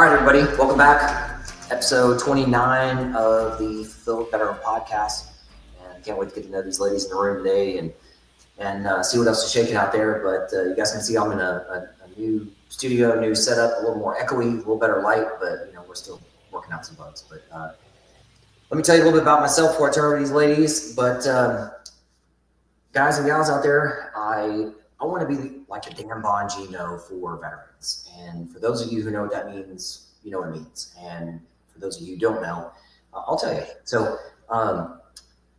right, everybody, welcome back. Episode 29 of the Fulfilled Better podcast. And I can't wait to get to know these ladies in the room today and see what else is shaking out there. But you guys can see I'm in a new studio, new setup, a little more echoey, a little better light, but we're still working out some bugs. But let me tell you a little bit about myself before I turn over to these ladies. But guys and gals out there, I want to be like the Dan Bongino for veterans. And for those of you who know what that means, you know what it means. And for those of you who don't know, I'll tell you. So a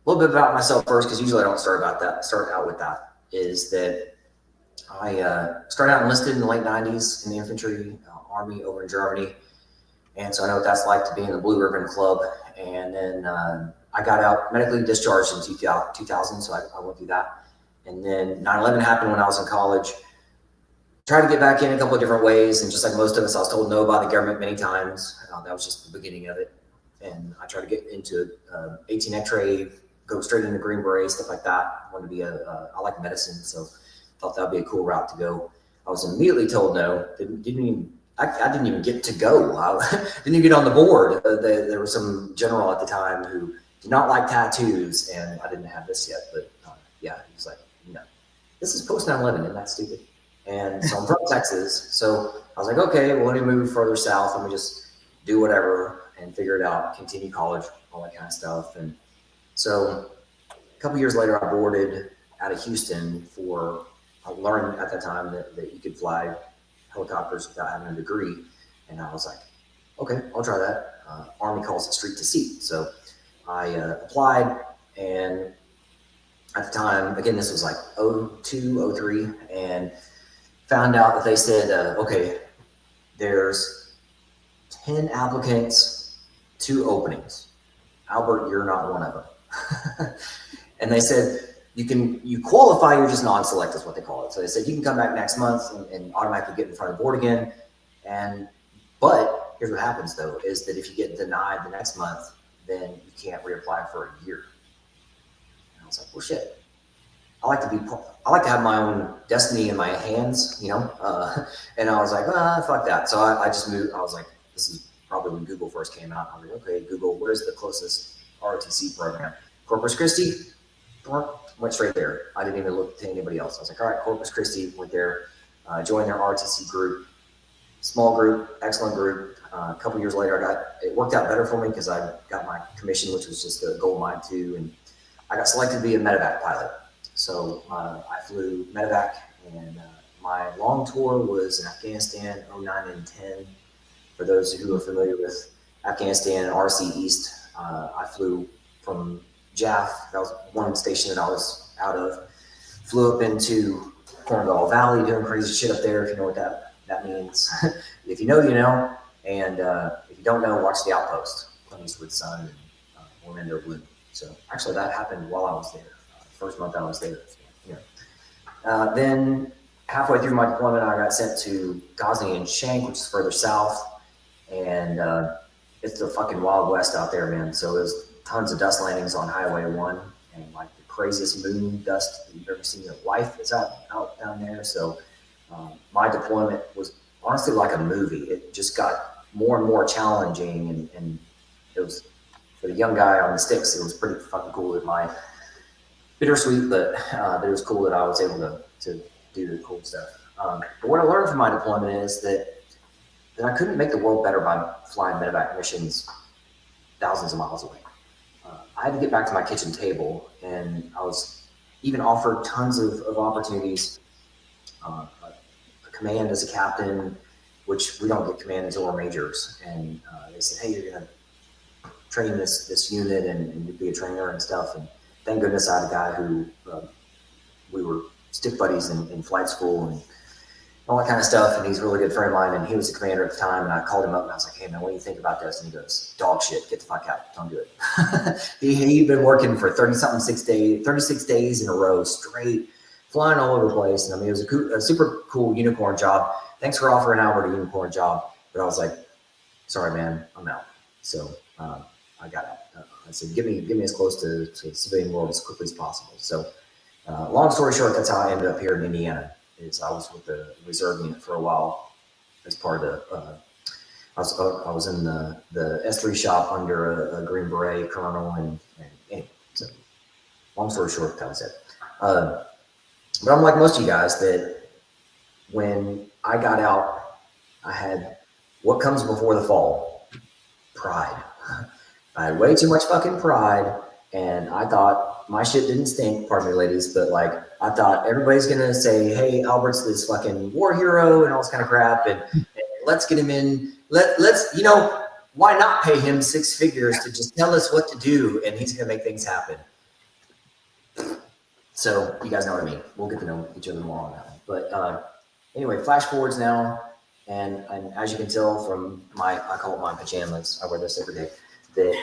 little bit about myself first, because usually I don't start out with that, is that I started out enlisted in the late 90s in the infantry army over in Germany. And so I know what that's like to be in the Blue Ribbon Club. And then I got out medically discharged in 2000, so I went through that. And then 9/11 happened when I was in college. Tried to get back in a couple of different ways. And just like most of us, I was told no by the government many times. That was just the beginning of it. And I tried to get into 18 X-ray, go straight into Green Beret, stuff like that. I wanted to be I like medicine, so thought that would be a cool route to go. I was immediately told no. I didn't even get to go. I didn't even get on the board. There was some general at the time who did not like tattoos, and I didn't have this yet. But yeah, he was like, no, this is post 9/11, isn't that stupid? And so I'm from Texas. So I was like, okay, well, let me move further south. Let me just do whatever and figure it out, continue college, all that kind of stuff. And so a couple years later, I boarded out of Houston I learned at that time that you could fly helicopters without having a degree. And I was like, okay, I'll try that. Army calls it street to seat. So I applied, and at the time, again, this was like 02, 03, and found out that they said, okay, there's 10 applicants, 2 openings. Albert, you're not one of them. And they said, you qualify, you're just non-select is what they call it. So they said, you can come back next month and automatically get in front of the board again. But here's what happens though, is that if you get denied the next month, then you can't reapply for a year. And I was like, well, shit. I like to have my own destiny in my hands, and I was like, fuck that. So I just moved. I was like, this is probably when Google first came out. I was like, okay, Google, where's the closest ROTC program? Corpus Christi? Went straight there. I didn't even look to anybody else. I was like, all right, Corpus Christi, went there, joined their ROTC group, small group, excellent group. A couple years later, it worked out better for me because I got my commission, which was just a gold mine too. And I got selected to be a medevac pilot. So I flew medevac, and my long tour was in Afghanistan, 09 and 10. For those who are familiar with Afghanistan and RC East, I flew from Jaff. That was one station that I was out of. Flew up into Cornwall Valley, doing crazy shit up there, if you know what that means. If you know, you know. And if you don't know, watch The Outpost, Clint Eastwood's son, and Orlando Bloom. So actually that happened while I was there. First month I was there. Then halfway through my deployment, I got sent to Ghazni and Shank, which is further south. And it's the fucking Wild West out there, man. So there's tons of dust landings on Highway 1, and like the craziest moon dust that you've ever seen in your life is out down there. So my deployment was honestly like a movie. It just got more and more challenging, and it was, for the young guy on the sticks, it was pretty fucking cool. With my bittersweet, but it was cool that I was able to do the cool stuff. But what I learned from my deployment is that I couldn't make the world better by flying medevac missions thousands of miles away. I had to get back to my kitchen table, and I was even offered tons of opportunities. A command as a captain, which we don't get command until we're majors. And they said, hey, you're going to train this unit and be a trainer and stuff. And thank goodness I had a guy who we were stick buddies in flight school and all that kind of stuff. And he's a really good friend of mine. And he was the commander at the time. And I called him up and I was like, hey, man, what do you think about this? And he goes, dog shit, get the fuck out. Don't do it. He'd been working for 36 days in a row straight, flying all over the place. And I mean, it was a super cool unicorn job. Thanks for offering Albert a unicorn job. But I was like, sorry, man, I'm out. So I got out. I said, give me as close to the civilian world as quickly as possible. So long story short, that's how I ended up here in Indiana. I was with the reserve unit for a while as part of I was in the S3 shop under a Green Beret colonel, and anyway, so long story short, that was it. But I'm like most of you guys that when I got out, I had what comes before the fall? Pride. I had way too much fucking pride, and I thought my shit didn't stink, pardon me ladies, but like I thought everybody's gonna say, hey, Albert's this fucking war hero and all this kind of crap, and let's get him in. Let's why not pay him 6 figures to just tell us what to do, and he's gonna make things happen. So you guys know what I mean. We'll get to know each other more on that one. But anyway, flash forwards now, and as you can tell from I call it my pajamas. I wear this every day. That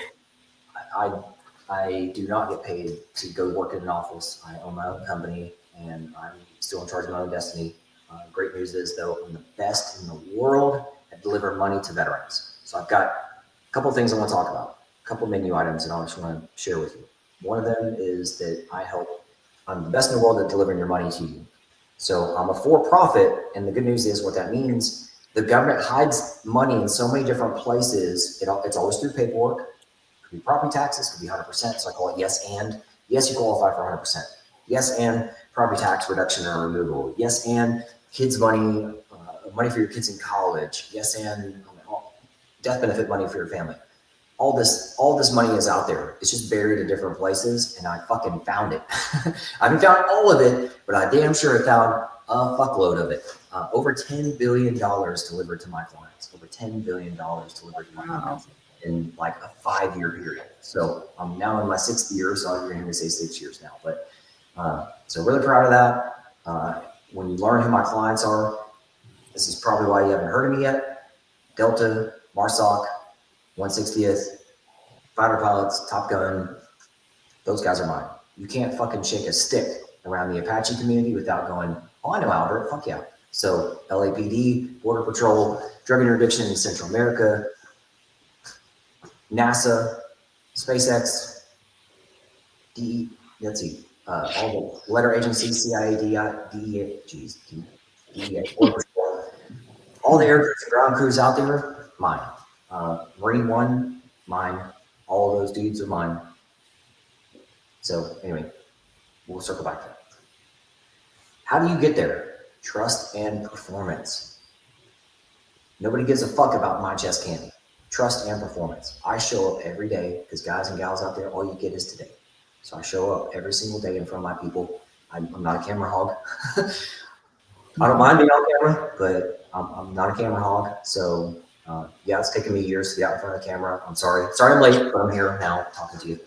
I do not get paid to go work in an office. I own my own company, and I'm still in charge of my own destiny. Great news is, though, I'm the best in the world at delivering money to veterans. So I've got a couple of things I want to talk about, a couple of menu items that I just want to share with you. One of them is that I'm the best in the world at delivering your money to you. So I'm a for-profit, and the good news is what that means, the government hides money in so many different places. It's always through paperwork. It could be property taxes, could be 100%. So I call it yes and. Yes, you qualify for 100%. Yes and property tax reduction or removal. Yes and kids money, money for your kids in college. Yes and death benefit money for your family. All this money is out there. It's just buried in different places, and I fucking found it. I haven't found all of it, but I damn sure found a fuckload of it. Over $10 billion delivered to my clients. Over $10 billion delivered to my clients in like a 5-year period. So I'm now in my 6th year, so you're hearing me say 6 years now. But so really proud of that. When you learn who my clients are, this is probably why you haven't heard of me yet. Delta, MARSOC, 160th, fighter pilots, Top Gun, those guys are mine. You can't fucking shake a stick around the Apache community without going, oh, I know Albert, fuck yeah. So LAPD, Border Patrol, drug interdiction in Central America, NASA, SpaceX, all the letter agencies, CIA, DEA, Border Patrol, all the air crews and ground crews out there, mine. Marine One, mine. All of those dudes are mine. So anyway, we'll circle back to that. How do you get there? Trust and performance. Nobody gives a fuck about my chest candy. Trust and performance. I show up every day because guys and gals out there, all you get is today. So I show up every single day in front of my people. I'm not a camera hog. I don't mind being on camera, but I'm not a camera hog. So yeah, it's taken me years to get out in front of the camera. I'm sorry. Sorry I'm late, but I'm here now talking to you.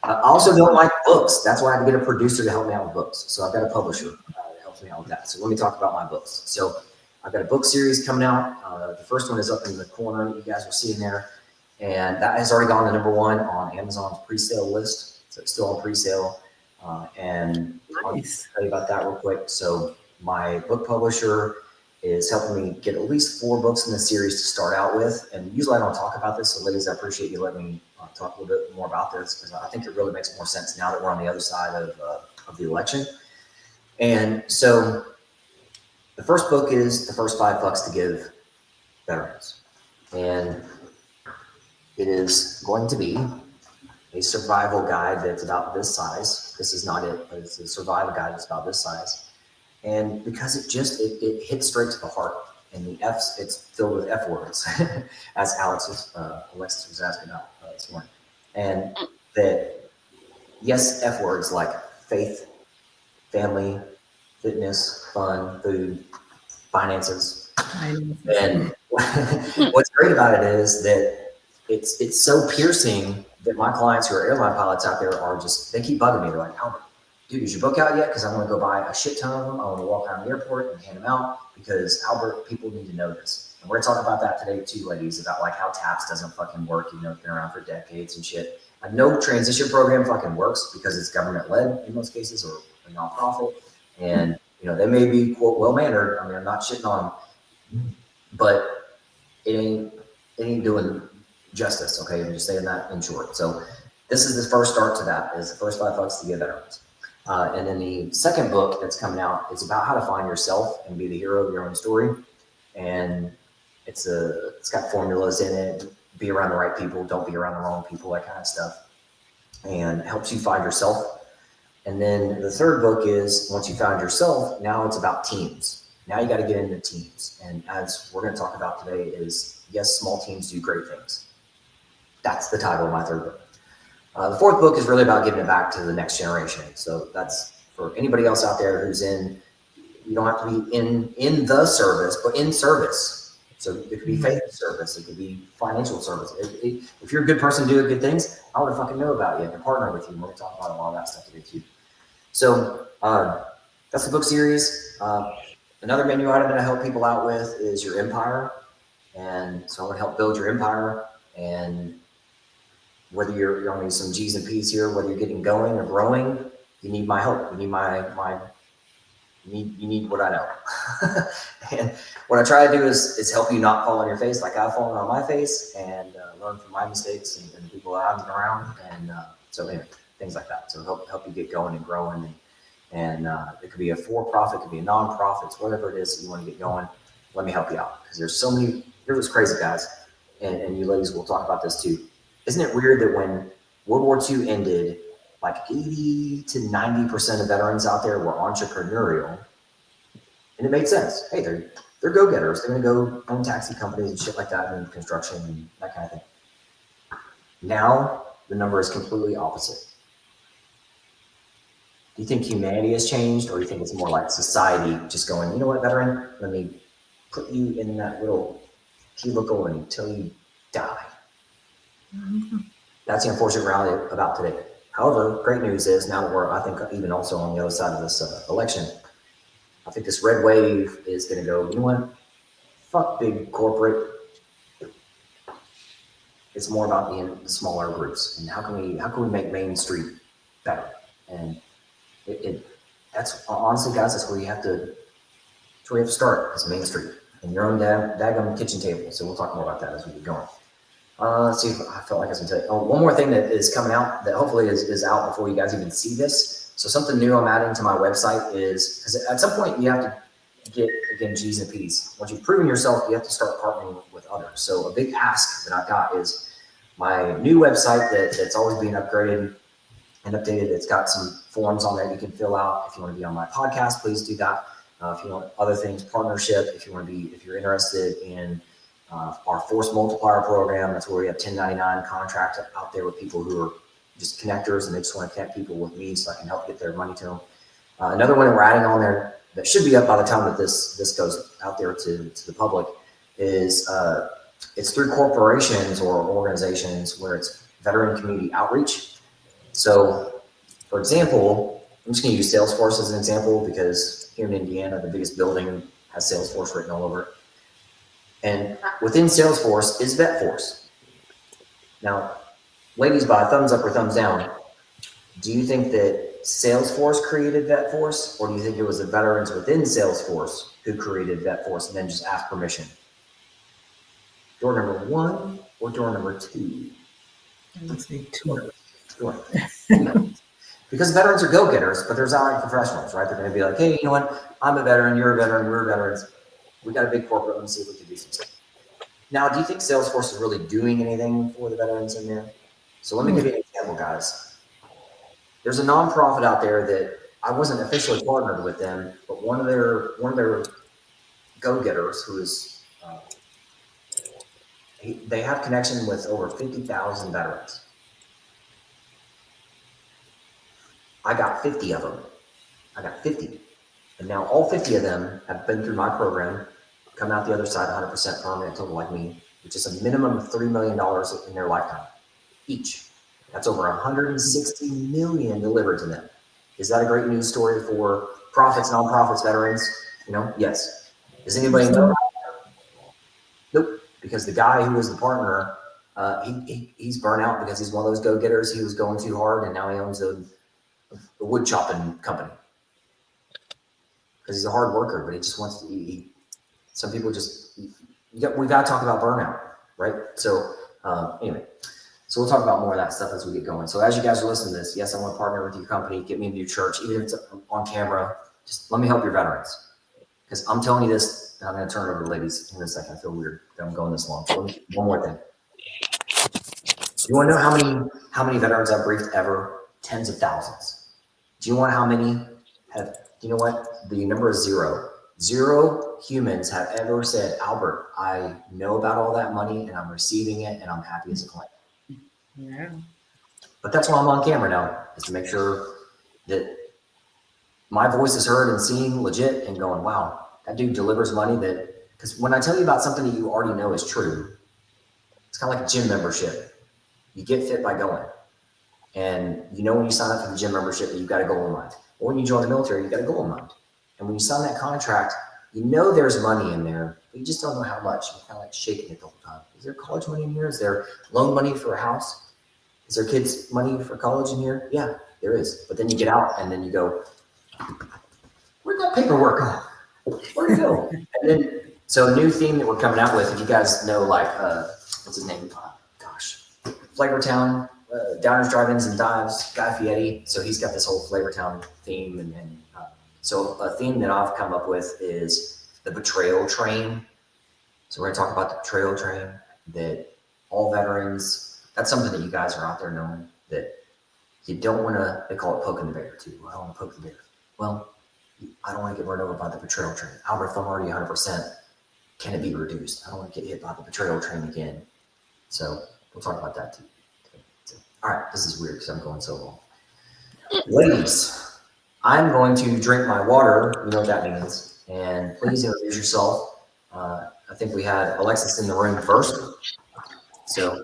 I also don't like books. That's why I had to get a producer to help me out with books. So I've got a publisher that helps me out with that. So let me talk about my books. So I've got a book series coming out. The first one is up in the corner that you guys are seeing there. And that has already gone to #1 on Amazon's pre-sale list. So it's still on pre-sale. And nice. I'll tell you about that real quick. So my book publisher is helping me get at least 4 books in the series to start out with. And usually I don't talk about this. So ladies, I appreciate you letting me talk a little bit more about this, because I think it really makes more sense now that we're on the other side of the election. And so the first book is The First 5 Fucks to Give Veterans. And it is going to be a survival guide that's about this size. This is not it, but it's a survival guide that's about this size. And because it hits straight to the heart, and the F's, it's filled with F words, as Alexis was asking about this morning. And that, yes, F words like faith, family, fitness, fun, food, finances. And what's great about it is that it's so piercing that my clients who are airline pilots out there are just, they keep bugging me. They're like, Albert, dude, is your book out yet? Because I want to go buy a shit ton of them. I want to walk around the airport and hand them out, because Albert, people need to know this. And we're going to talk about that today too, ladies, about like how TAPS doesn't fucking work. You know, it's been around for decades and shit. No transition program fucking works because it's government led in most cases, or a nonprofit. And, you know, they may be, quote, well-mannered. I mean, I'm not shitting on them, but it ain't doing justice. Okay. I'm just saying that in short. So this is the first start to that, is The First 5 Fucks to Give Veterans. And then the second book that's coming out is about how to find yourself and be the hero of your own story. And It's got formulas in it. Be around the right people, don't be around the wrong people, that kind of stuff. And it helps you find yourself. And then the third book is, once you found yourself, now it's about teams. Now you got to get into teams. And as we're going to talk about today is, yes, small teams do great things. That's the title of my third book. The fourth book is really about giving it back to the next generation. So that's for anybody else out there who's in, you don't have to be in the service, but in service. So it could be faith service, it could be financial service. If you're a good person doing good things, I want to fucking know about you and partner with you. We're going to talk about a lot of that stuff today too. So that's the book series. Another menu item that I help people out with is your empire. And so I want to help build your empire. And whether you're only some G's and P's here, whether you're getting going or growing, you need my help. You need you need what I know. And what I try to do is help you not fall on your face like I've fallen on my face, and learn from my mistakes and the people that I've been around. And so anyway, things like that. So help you get going and growing. And it could be a for-profit, it could be a non-profit, whatever it is that you want to get going. Let me help you out, because there's so many. Here's what's crazy, guys, and you ladies will talk about this too. Isn't it weird that when World War II ended, like 80 to 90% of veterans out there were entrepreneurial, and it made sense. Hey, they're go-getters. They're going to go own taxi companies and shit like that, and construction and that kind of thing. Now the number is completely opposite. Do you think humanity has changed, or do you think it's more like society just going, you know what, veteran, let me put you in that little cubicle until you die? Mm-hmm. That's the unfortunate reality about today. However, great news is now that we're, I think, even also on the other side of this election, I think this red wave is going to go, you know what? Fuck big corporate. It's more about the smaller groups, and how can we make Main Street better? And that's honestly, guys, that's where you have to start, is Main Street and your own daggum kitchen table. So we'll talk more about that as we get going. Let's see if I felt like I was going to tell you. Oh, one more thing that is coming out that hopefully is out before you guys even see this. So something new I'm adding to my website is, because at some point you have to get, again, G's and P's. Once you've proven yourself, you have to start partnering with others. So a big ask that I've got is my new website that's always being upgraded and updated. It's got some forms on there you can fill out. If you want to be on my podcast, please do that. If you want other things, partnership, if you're interested in our force multiplier program, that's where we have 1099 contracts out there with people who are just connectors, and they just want to connect people with me so I can help get their money to them. Another one that we're adding on there that should be up by the time that this goes out there to the public is it's through corporations or organizations where it's veteran community outreach. So, for example, I'm just going to use Salesforce as an example, because here in Indiana, the biggest building has Salesforce written all over it. And within Salesforce is VetForce. Now, ladies, by a thumbs up or thumbs down, do you think that Salesforce created VetForce, or do you think it was the veterans within Salesforce who created VetForce and then just asked permission? Door number 1 or door number 2? Let's say 2. Because veterans are go-getters, but there's already professionals, right? They're going to be like, hey, you know what? I'm a veteran, you're a veteran, we're veterans. We got a big corporate, let me see if we can do some stuff. Now, do you think Salesforce is really doing anything for the veterans in there? So let me give you an example, guys. There's a nonprofit out there that I wasn't officially partnered with them, but one of their go-getters who is, they have connection with over 50,000 veterans. I got 50 of them. I got 50. And now all 50 of them have been through my program, come out the other side 100% permanent total like me, which is a minimum of $3 million in their lifetime each. That's over 160 million delivered to them. Is that a great news story for profits, nonprofits, veterans? You know, yes. Does anybody know that? Nope. Because the guy who was the partner, he's burnt out because he's one of those go-getters. He was going too hard, and now he owns a wood chopping company. Because he's a hard worker, but he just wants to. Some people just. We got to talk about burnout, right? So anyway, so we'll talk about more of that stuff as we get going. So as you guys are listening to this, yes, I want to partner with your company, get me into your church, even if it's on camera. Just let me help your veterans, because I'm telling you this. ladies, and I'm going to turn it over to ladies in a second. I feel weird that I'm going this long. So one more thing. You want to know how many veterans I've briefed ever? Tens of thousands. Do you want how many have? You know what? The number is zero. Zero humans have ever said, Albert, I know about all that money and I'm receiving it and I'm happy as a client. Yeah. But that's why I'm on camera now, is to make sure that my voice is heard and seen legit and going, wow, that dude delivers money that, because when I tell you about something that you already know is true, it's kind of like a gym membership. You get fit by going. And you know when you sign up for the gym membership that you've got a goal in mind. Or when you join the military, you've got a goal in mind. And when you sign that contract, you know there's money in there, but you just don't know how much. You're kind of like shaking it the whole time. Is there college money in here? Is there loan money for a house? Is there kids' money for college in here? Yeah, there is. But then you get out and then you go, where'd that paperwork go? Where'd it go? And then, so a new theme that we're coming out with, if you guys know, like, what's his name? Flavortown, Downers, Drive-Ins, and Dives, Guy Fieri. So he's got this whole Flavortown theme. And so a theme that I've come up with is the betrayal train. So we're going to talk about the betrayal train, that all veterans, that's something that you guys are out there knowing, that you don't want to, they call it poking the bear too. I don't want to poke the bear. Well, I don't want to get run over by the betrayal train. Albert, if I'm already 100%, can it be reduced? I don't want to get hit by the betrayal train again. So we'll talk about that too. So, all right, this is weird because I'm going so long. Ladies, I'm going to drink my water. You know what that means. And please introduce yourself. I think we had Alexis in the room first. So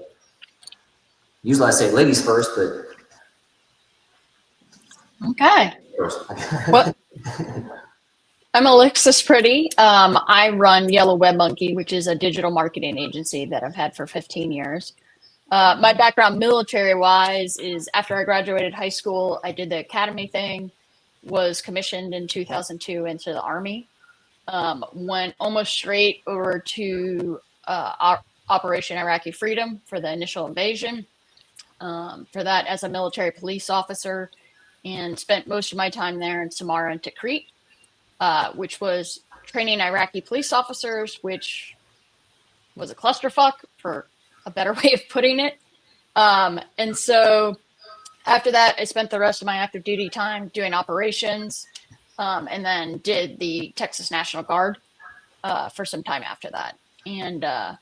usually I say ladies first, but. Okay. First. Well, I'm Alexis Pretty. I run Yellow Web Monkey, which is a digital marketing agency that I've had for 15 years. My background military-wise is after I graduated high school, I did the academy thing, was commissioned in 2002 into the Army, went almost straight over to Operation Iraqi Freedom for the initial invasion. For that as a military police officer, and spent most of my time there in Samara and Tikrit, which was training Iraqi police officers, which was a clusterfuck, for a better way of putting it. And so after that, I spent the rest of my active duty time doing operations, and then did the Texas National Guard for some time after that. And in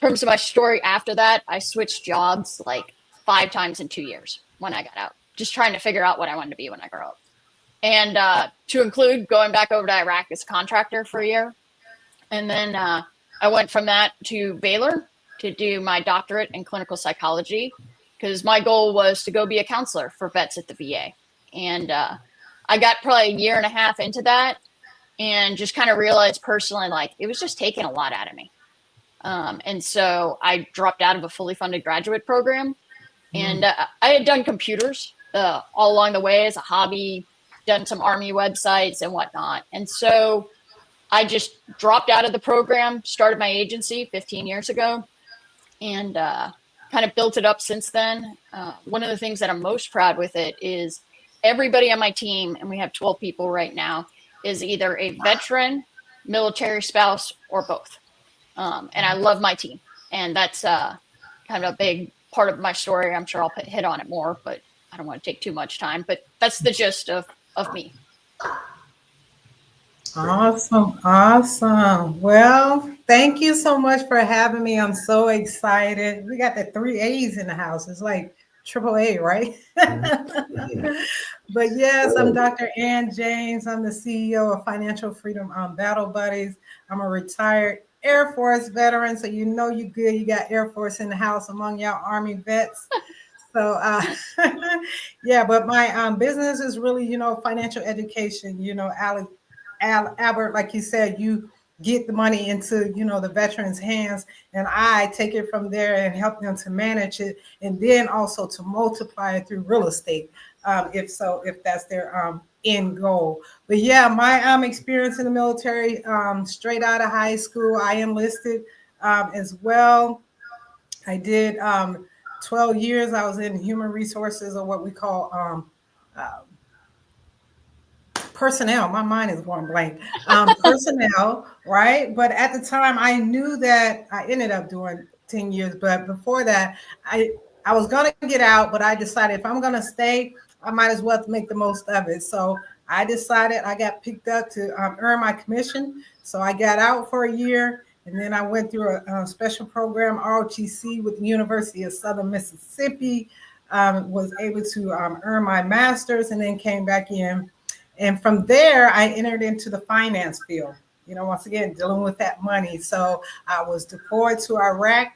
terms of my story after that, I switched jobs like 5 times in 2 years when I got out, just trying to figure out what I wanted to be when I grow up. And to include going back over to Iraq as a contractor for a year. And then I went from that to Baylor to do my doctorate in clinical psychology, because my goal was to go be a counselor for vets at the VA. And I got probably a year and a half into that and just kind of realized personally, like, it was just taking a lot out of me. And so I dropped out of a fully funded graduate program. And I had done computers all along the way as a hobby, done some Army websites and whatnot. And so I just dropped out of the program, started my agency 15 years ago, and kind of built it up since then. One of the things that I'm most proud with it is everybody on my team, and we have 12 people right now, is either a veteran, military spouse, or both. And I love my team. And that's kind of a big part of my story. I'm sure I'll hit on it more, but I don't want to take too much time. But that's the gist of me. Awesome. Well, thank you so much for having me. I'm so excited. We got the 3 A's in the house. It's like triple A, right? But yes, I'm Dr. Ann James. I'm the CEO of Financial Freedom Battle Buddies. I'm a retired Air Force veteran, so you know you good. You got Air Force in the house among y'all Army vets. So yeah, but my business is really, financial education. Albert, like you said, you get the money into, the veterans' hands, and I take it from there and help them to manage it, and then also to multiply it through real estate, if that's their end goal. But yeah, my experience in the military, straight out of high school, I enlisted as well. I did 12 years. I was in human resources, or what we call personnel. My mind is going blank. Personnel, right? But at the time, I knew that I ended up doing 10 years. But before that, I was going to get out, but I decided if I'm going to stay, I might as well make the most of it. So I decided I got picked up to earn my commission. So I got out for a year. And then I went through a special program, ROTC, with the University of Southern Mississippi. Was able to earn my master's and then came back in. And from there, I entered into the finance field, once again, dealing with that money. So I was deployed to Iraq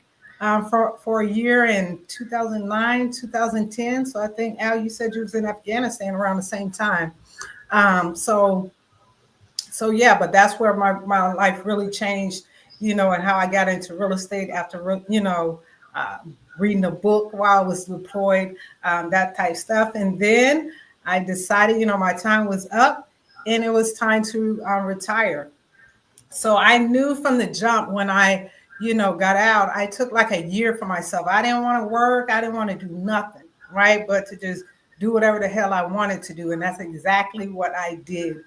for a year in 2009, 2010. So I think, Al, you said you was in Afghanistan around the same time. So yeah, but that's where my life really changed, and how I got into real estate after, reading a book while I was deployed, that type stuff. And then I decided, my time was up and it was time to retire. So I knew from the jump when I, got out, I took like a year for myself. I didn't want to work. I didn't want to do nothing, right? But to just do whatever the hell I wanted to do. And that's exactly what I did,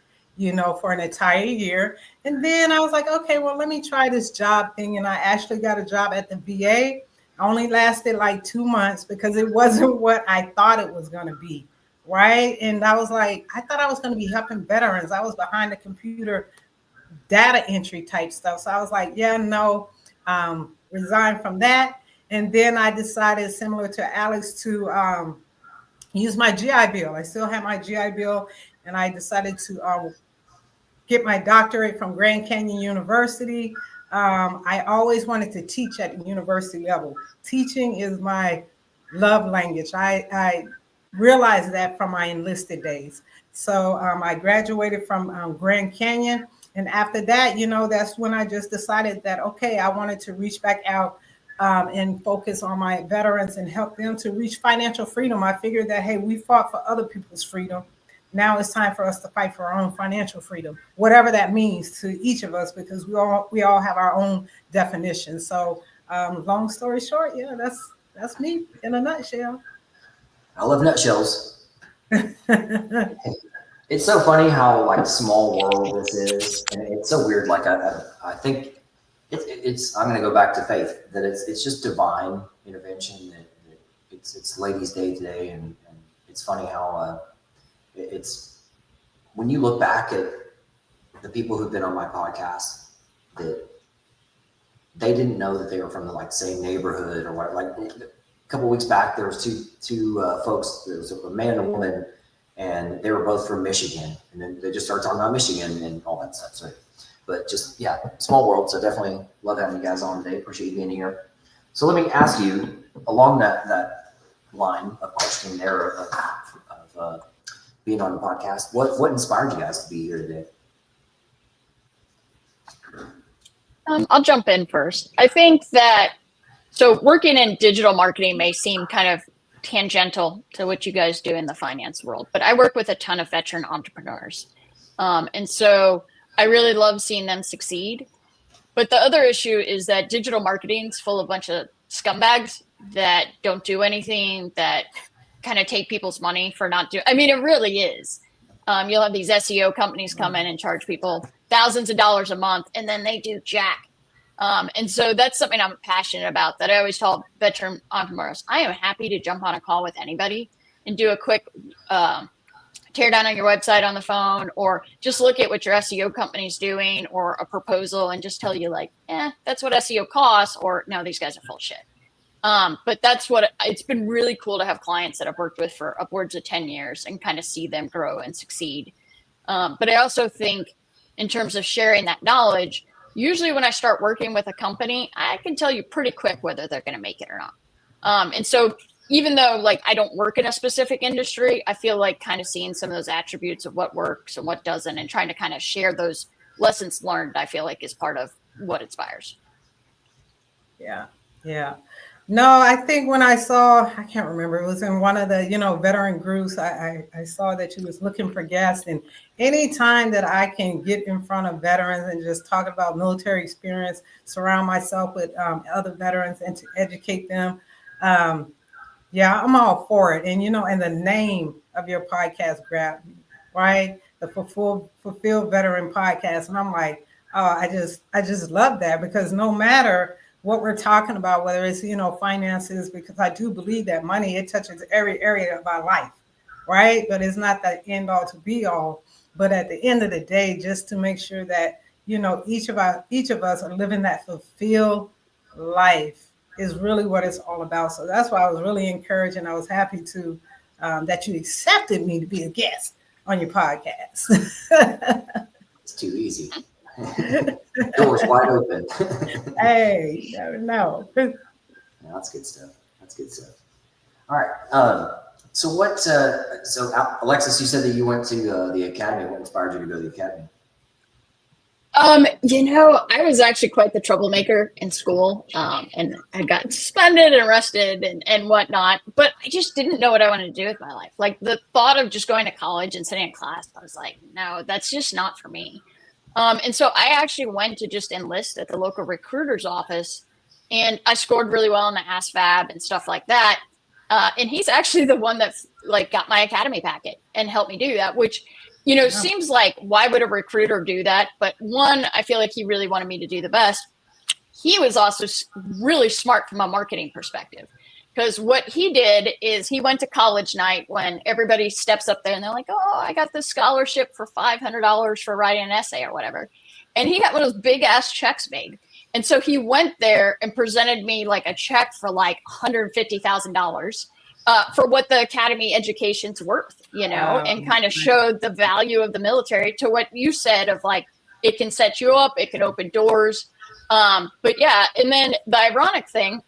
for an entire year. And then I was like, okay, well, let me try this job thing. And I actually got a job at the VA. I only lasted like 2 months because it wasn't what I thought it was going to be, right? And I was like, I thought I was going to be helping veterans. I was behind the computer data entry type stuff. So I was like, yeah, no, resign from that. And then I decided, similar to Alex, to use my GI Bill. I still have my GI Bill, and I decided to get my doctorate from Grand Canyon University. I always wanted to teach at the university level. Teaching is my love language. I realized that from my enlisted days. So I graduated from Grand Canyon. And after that, that's when I just decided that, okay, I wanted to reach back out and focus on my veterans and help them to reach financial freedom. I figured that, hey, we fought for other people's freedom. Now it's time for us to fight for our own financial freedom, whatever that means to each of us, because we all have our own definition. So long story short, yeah, that's me in a nutshell. I love nutshells. It's so funny how like small world this is, and it's so weird. Like I think it's I'm going to go back to faith, that it's just divine intervention. That it's Ladies' Day today, and it's funny how it's when you look back at the people who've been on my podcast, that they didn't know that they were from the like same neighborhood or what. Like a couple of weeks back, there was two folks. There was a man and a woman. And they were both from Michigan, and then they just started talking about Michigan and all that stuff. So, but just, yeah, small world. So definitely love having you guys on today. Appreciate you being here. So let me ask you, along that line of questioning there of being on the podcast, what inspired you guys to be here today? I'll jump in first. I think that, so working in digital marketing may seem kind of tangential to what you guys do in the finance world, but I work with a ton of veteran entrepreneurs. And so I really love seeing them succeed. But the other issue is that digital marketing is full of a bunch of scumbags that don't do anything, that kind of take people's money for not doing. I mean, it really is. You'll have these SEO companies come in and charge people thousands of dollars a month, and then they do jack. And so that's something I'm passionate about, that I always tell veteran entrepreneurs, I am happy to jump on a call with anybody and do a quick tear down on your website on the phone, or just look at what your SEO company's doing, or a proposal, and just tell you like, that's what SEO costs, or no, these guys are full of shit. But that's what it's been really cool to have clients that I've worked with for upwards of 10 years and kind of see them grow and succeed. But I also think in terms of sharing that knowledge, usually when I start working with a company, I can tell you pretty quick whether they're going to make it or not. And so even though like I don't work in a specific industry, I feel like kind of seeing some of those attributes of what works and what doesn't, and trying to kind of share those lessons learned, I feel like is part of what inspires. Yeah. No, I think when I saw, I can't remember, it was in one of the, veteran groups, I saw that you was looking for guests. And anytime that I can get in front of veterans and just talk about military experience, surround myself with other veterans and to educate them, yeah, I'm all for it. And, and the name of your podcast grabbed me, right? the Fulfilled Veteran podcast. And I'm like, oh, I just love that, because no matter what we're talking about, whether it's, finances, because I do believe that money, it touches every area of our life, right? But it's not the end all to be all. But at the end of the day, just to make sure that, each of us are living that fulfilled life is really what it's all about. So that's why I was really encouraged, and I was happy to that you accepted me to be a guest on your podcast. It's too easy. Doors wide open. Hey, you never know. Yeah, that's good stuff. That's good stuff. All right. So what? So Alexis, you said that you went to the academy. What inspired you to go to the academy? I was actually quite the troublemaker in school, and I got suspended and arrested and whatnot, but I just didn't know what I wanted to do with my life. Like, the thought of just going to college and sitting in class, I was like, no, that's just not for me. And so I actually went to just enlist at the local recruiter's office, and I scored really well in the ASVAB and stuff like that. And he's actually the one that got my academy packet and helped me do that, which, seems like, why would a recruiter do that? But one, I feel like he really wanted me to do the best. He was also really smart from a marketing perspective, because what he did is he went to college night when everybody steps up there and they're like, oh, I got this scholarship for $500 for writing an essay or whatever. And he got one of those big ass checks made. And so he went there and presented me like a check for like $150,000 for what the academy education's worth, and kind of showed the value of the military, to what you said of like, it can set you up, it can open doors. But yeah, and then the ironic thing,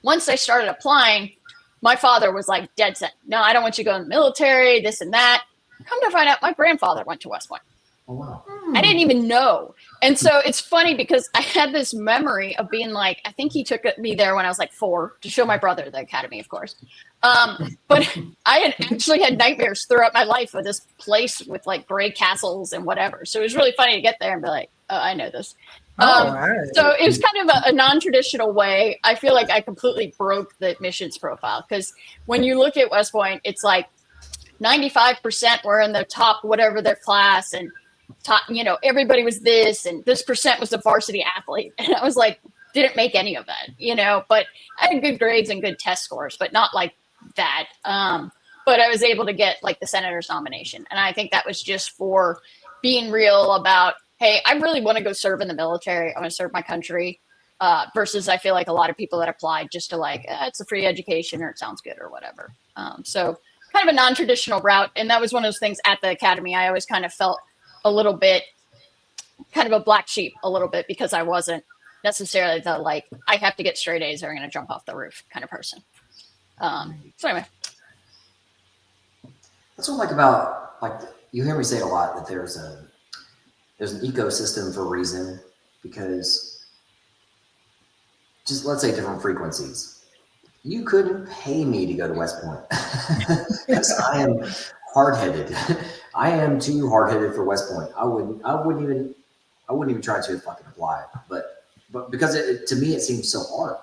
once I started applying, my father was like dead set. No, I don't want you to go in the military, this and that. Come to find out, my grandfather went to West Point. Oh, wow. I didn't even know. And so it's funny, because I had this memory of being like, I think he took me there when I was like 4 to show my brother the academy, of course. But I had actually had nightmares throughout my life of this place with like gray castles and whatever. So it was really funny to get there and be like, oh, I know this. Right. So it was kind of a non-traditional way. I feel like I completely broke the admissions profile, because when you look at West Point, it's like 95% were in the top whatever their class, and top, everybody was this, and this percent was a varsity athlete. And I was like, didn't make any of that, but I had good grades and good test scores, but not like that. But I was able to get like the senator's nomination. And I think that was just for being real about, hey, I really want to go serve in the military. I want to serve my country, versus I feel like a lot of people that applied just to like, it's a free education or it sounds good or whatever. So kind of a non-traditional route. And that was one of those things at the academy. I always kind of felt a little bit kind of a black sheep a little bit, because I wasn't necessarily the like, I have to get straight A's or I'm going to jump off the roof kind of person. So anyway. That's what I like about, like, you hear me say a lot that there's an ecosystem for a reason, because just let's say different frequencies. You couldn't pay me to go to West Point because I am hard-headed. I am too hard-headed for West Point. I wouldn't even try to fucking apply. But because to me it seems so hard.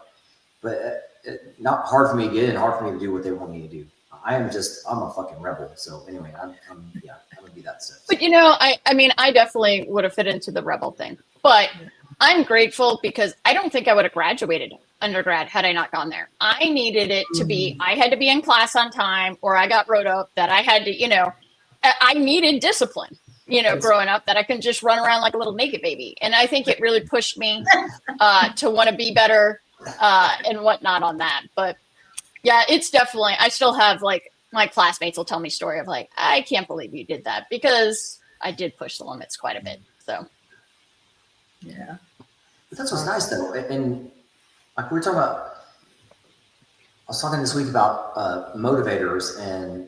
But not hard for me to get in, hard for me to do what they want me to do. I'm a fucking rebel. So anyway, I'm gonna be that stuff. But I definitely would have fit into the rebel thing. But I'm grateful, because I don't think I would have graduated undergrad had I not gone there. I needed it to be, I had to be in class on time, or I got wrote up that I had to, I needed discipline, growing up, that I couldn't just run around like a little naked baby. And I think it really pushed me to want to be better and whatnot on that. But yeah, it's definitely, I still have like, my classmates will tell me story of like, I can't believe you did that, because I did push the limits quite a bit. So yeah. But that's what's nice though. And like we were talking about, I was talking this week about motivators, and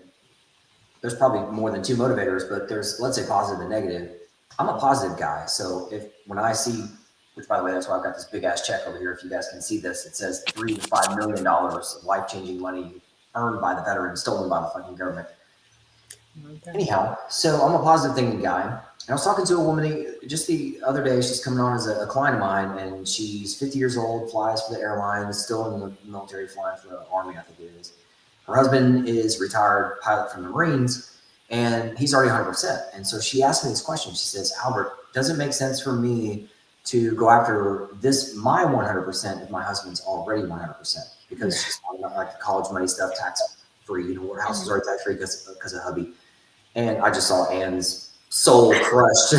there's probably more than 2 motivators, but there's, let's say, positive and negative. I'm a positive guy. So when I see, which by the way, that's why I've got this big ass check over here. If you guys can see this, it says $3 to $5 million of life-changing money earned by the veteran, stolen by the fucking government. Okay. Anyhow, so I'm a positive thinking guy. And I was talking to a woman just the other day. She's coming on as a client of mine, and she's 50 years old, flies for the airlines, still in the military, flying for the Army, I think it is. Her husband is retired pilot from the Marines, And he's already 100%. And so she asked me this question. She says, Albert, does it make sense for me to go after my 100% if my husband's already 100%? Because she's talking about like the college money stuff, tax free, our house is already tax free because of hubby. And I just saw Anne's soul crushed.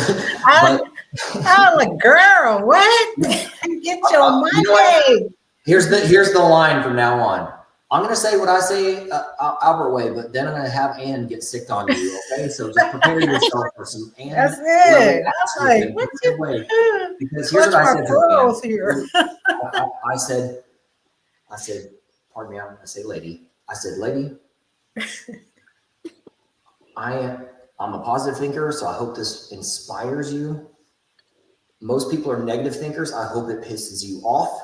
I was like, girl, what? Get your money. Here's the line from now on. I'm going to say what I say Albert way, but then I'm going to have Ann get sick on you, okay? So just prepare yourself for some Ann. That's it. I was like, what you way? Because here's what I said to here. I said, pardon me, I'm going to say lady. I said, lady, I'm a positive thinker, so I hope this inspires you. Most people are negative thinkers. I hope it pisses you off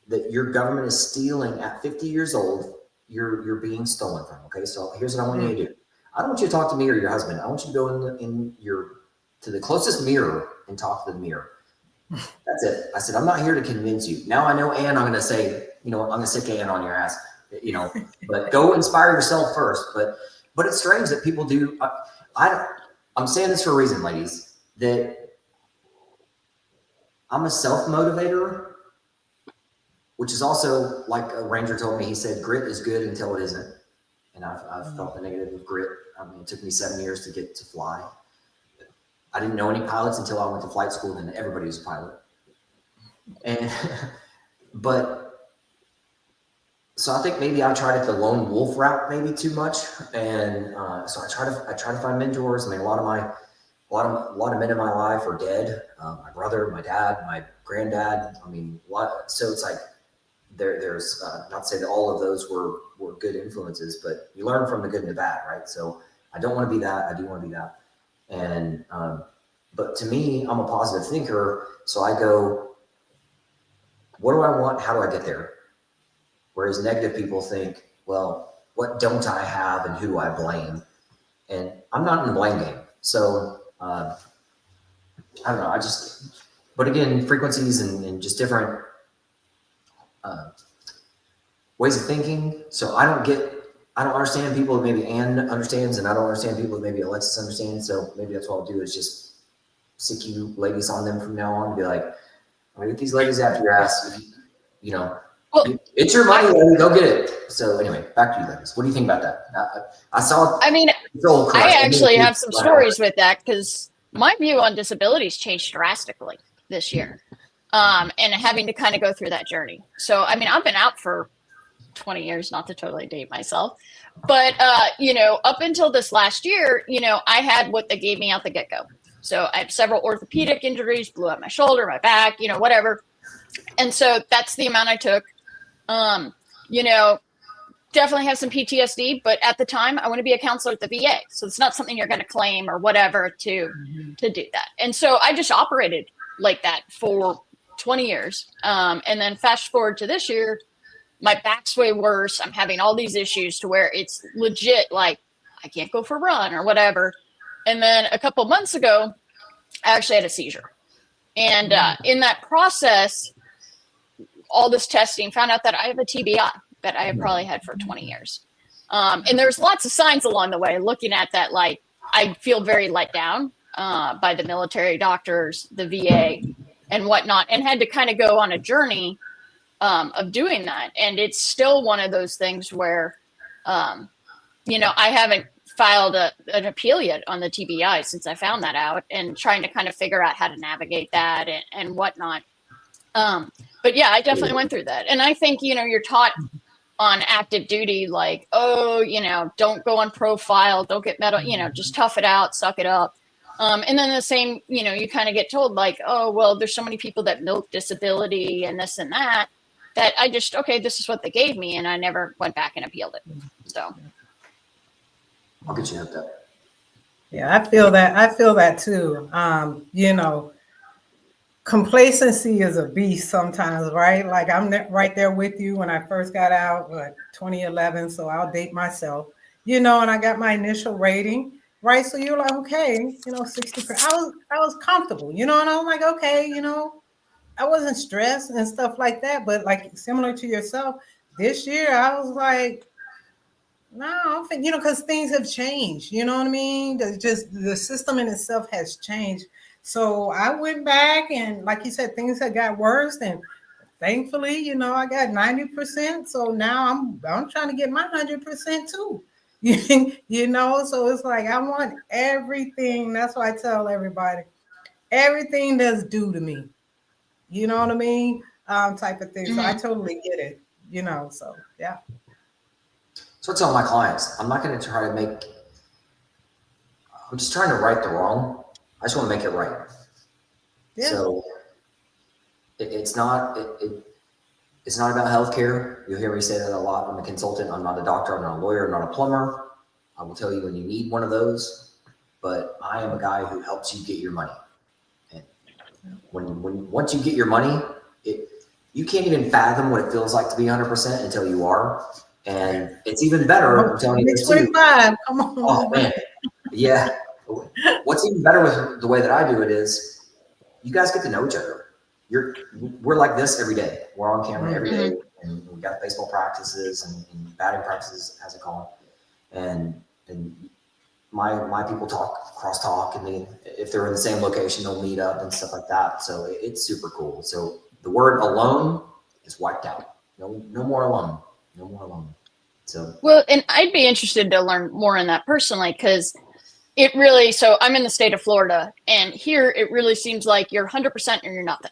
that your government is stealing at 50 years old. You're being stolen from. Okay, so here's what I want you to do. I don't want you to talk to me or your husband. I want you to go to the closest mirror and talk to the mirror. That's it. I said, I'm not here to convince you. Now I know, Ann, I'm going to say, I'm going to sick Ann on your ass, but go inspire yourself first. But it's strange that people do. I'm saying this for a reason, ladies, that I'm a self-motivator, which is also like a ranger told me. He said, grit is good until it isn't. And I've felt the negative of grit. I mean, it took me 7 years to get to fly. I didn't know any pilots until I went to flight school, and then everybody was a pilot. And, so I think maybe I tried the lone wolf route maybe too much. And so I try to find mentors. I mean, a lot of men in my life are dead. My brother, my dad, my granddad. I mean, so it's like, there's not to say that all of those were good influences, but you learn from the good and the bad, right? So I don't want to be that. I do want to be that. And but to me, I'm a positive thinker. So I go, what do I want? How do I get there? Whereas negative people think, well, what don't I have and who do I blame? And I'm not in the blame game. So I don't know. But again, frequencies and just different ways of thinking. So I don't understand people that maybe Ann understands, and I don't understand people that maybe Alexis understands. So maybe that's what I'll do is just sick you ladies on them from now on and be like, I'm gonna get these ladies after your ass. It's your money, lady, go get it. So anyway, back to you ladies. What do you think about that? I actually have some stories with that, because my view on disabilities changed drastically this year. And having to kind of go through that journey. So, I mean, I've been out for 20 years, not to totally date myself, but, up until this last year, I had what they gave me out the get-go. So I have several orthopedic injuries, blew out my shoulder, my back, whatever. And so that's the amount I took. Definitely have some PTSD, but at the time I want to be a counselor at the VA. So it's not something you're going to claim or whatever to do that. And so I just operated like that for 20 years. And then fast forward to this year, my back's way worse. I'm having all these issues to where it's legit, like I can't go for a run or whatever. And then a couple months ago, I actually had a seizure. And in that process, all this testing, found out that I have a TBI that I have probably had for 20 years. And there's lots of signs along the way looking at that. Like, I feel very let down by the military, doctors, the VA and whatnot, and had to kind of go on a journey of doing that. And it's still one of those things where, I haven't filed an appeal yet on the TBI since I found that out, and trying to kind of figure out how to navigate that and whatnot. But yeah, I definitely went through that. And I think, you're taught on active duty, like, don't go on profile, don't get metal, just tough it out, suck it up. And then the same, you kind of get told like, oh, well, there's so many people that milk disability and this and that I just, okay, this is what they gave me. And I never went back and appealed it. So. I'll get you hooked up. Yeah, I feel that too. Complacency is a beast sometimes, right? Like I'm right there with you when I first got out, 2011. So I'll date myself, and I got my initial rating, right? So you're like, okay, 60. I was comfortable, and I'm like, okay, I wasn't stressed and stuff like that. But like similar to yourself, this year I was like, No, I think, because things have changed. You know what I mean? Just the system in itself has changed. So I went back and, like you said, things had got worse. And thankfully, I got 90%. So now I'm trying to get my 100% too. So it's like I want everything. That's why I tell everybody, everything that's due to me. You know what I mean? Type of thing. So I totally get it. So yeah. So I tell my clients, I'm not going to try to I'm just trying to right the wrong. I just want to make it right. Yeah. So it's not about healthcare. You'll hear me say that a lot. I'm a consultant. I'm not a doctor. I'm not a lawyer. I'm not a plumber. I will tell you when you need one of those, but I am a guy who helps you get your money. And once you get your money, you can't even fathom what it feels like to be 100% until you are. And it's even better. I'm telling you this too. 25. Come on. Oh man, yeah. What's even better with the way that I do it is, you guys get to know each other. We're like this every day. We're on camera every day, and we got baseball practices and batting practices, as I call them. And my people cross talk, and if they're in the same location, they'll meet up and stuff like that. So it's super cool. So the word alone is wiped out. No more alone. No more alone. So well, and I'd be interested to learn more on that personally, because so I'm in the state of Florida, and here it really seems like you're 100% or you're nothing.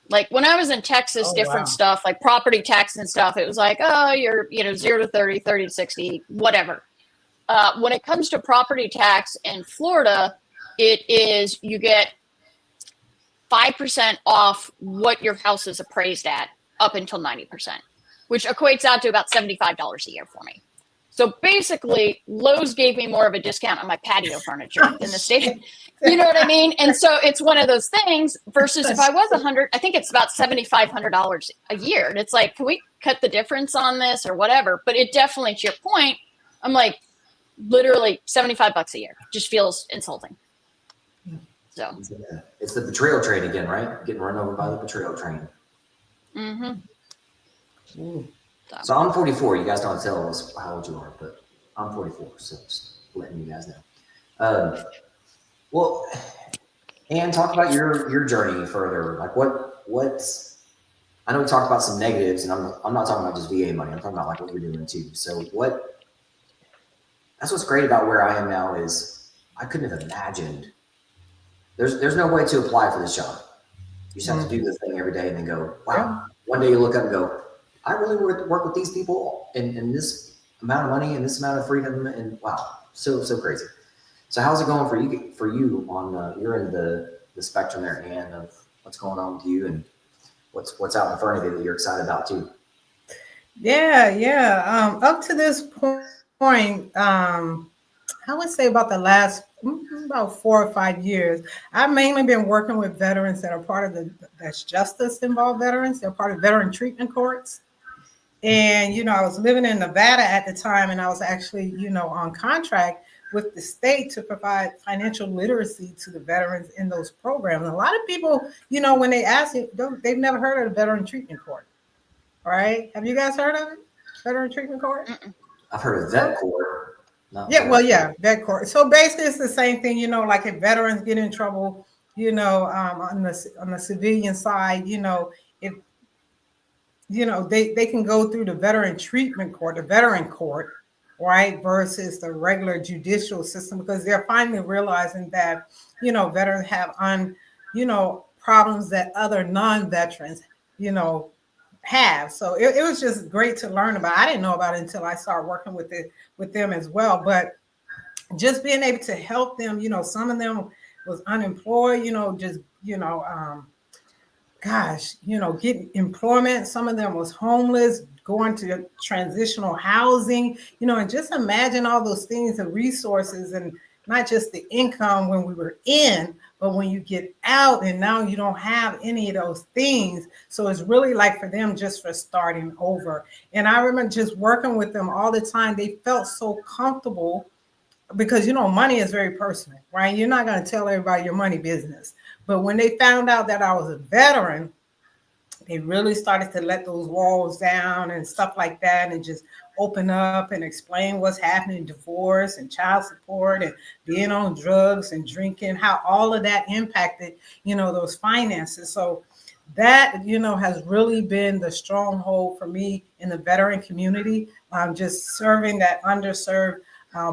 Like when I was in Texas, different stuff like property tax and stuff, it was like, oh, you're 0 to 30, 30 to 60, whatever. When it comes to property tax in Florida, it is you get 5% off what your house is appraised at up until 90%, which equates out to about $75 a year for me. So basically, Lowe's gave me more of a discount on my patio furniture than the state. You know what I mean? And so it's one of those things versus if I was 100, I think it's about $7,500 a year. And it's like, can we cut the difference on this or whatever? But it definitely, to your point, I'm like, literally $75 a year just feels insulting. So it's the betrayal train again, right? Getting run over by the betrayal train. So I'm 44. You guys don't tell us how old you are, but I'm 44. So just letting you guys know. Well, and talk about your journey further. Like what's I know we talked about some negatives, and I'm not talking about just VA money. I'm talking about like what you're doing too. So that's what's great about where I am now is I couldn't have imagined. There's no way to apply for this job. You just have to do the thing every day and then go, wow. Yeah. One day you look up and go, I really work with these people and this amount of money and this amount of freedom, and wow, so crazy. So how's it going for you on you're in the spectrum there, Ann, of what's going on with you and what's out in front of you that you're excited about too? Yeah. Up to this point, I would say about the last about 4 or 5 years, I've mainly been working with veterans that are part of that's justice involved veterans. They're part of veteran treatment courts. And, I was living in Nevada at the time, and I was actually, on contract with the state to provide financial literacy to the veterans in those programs. And a lot of people, when they ask it, they've never heard of the veteran treatment court. All right. Have you guys heard of it? Veteran treatment court? I've heard of vet court. Vet court. So basically it's the same thing, like if veterans get in trouble, on the civilian side, if they can go through the veteran treatment court, the veteran court, right, versus the regular judicial system, because they're finally realizing that, veterans have problems that other non-veterans, have. So it was just great to learn about. I didn't know about it until I started working with them as well. But just being able to help them, some of them was unemployed, getting employment. Some of them was homeless, going to transitional housing, and just imagine all those things and resources, and not just the income when we were in, but when you get out and now you don't have any of those things. So it's really like for them just for starting over. And I remember just working with them all the time. They felt so comfortable because, money is very personal, right? You're not going to tell everybody your money business. But when they found out that I was a veteran, they really started to let those walls down and stuff like that, and just open up and explain what's happening, divorce and child support and being on drugs and drinking, how all of that impacted, those finances. So that, has really been the stronghold for me in the veteran community, just serving that underserved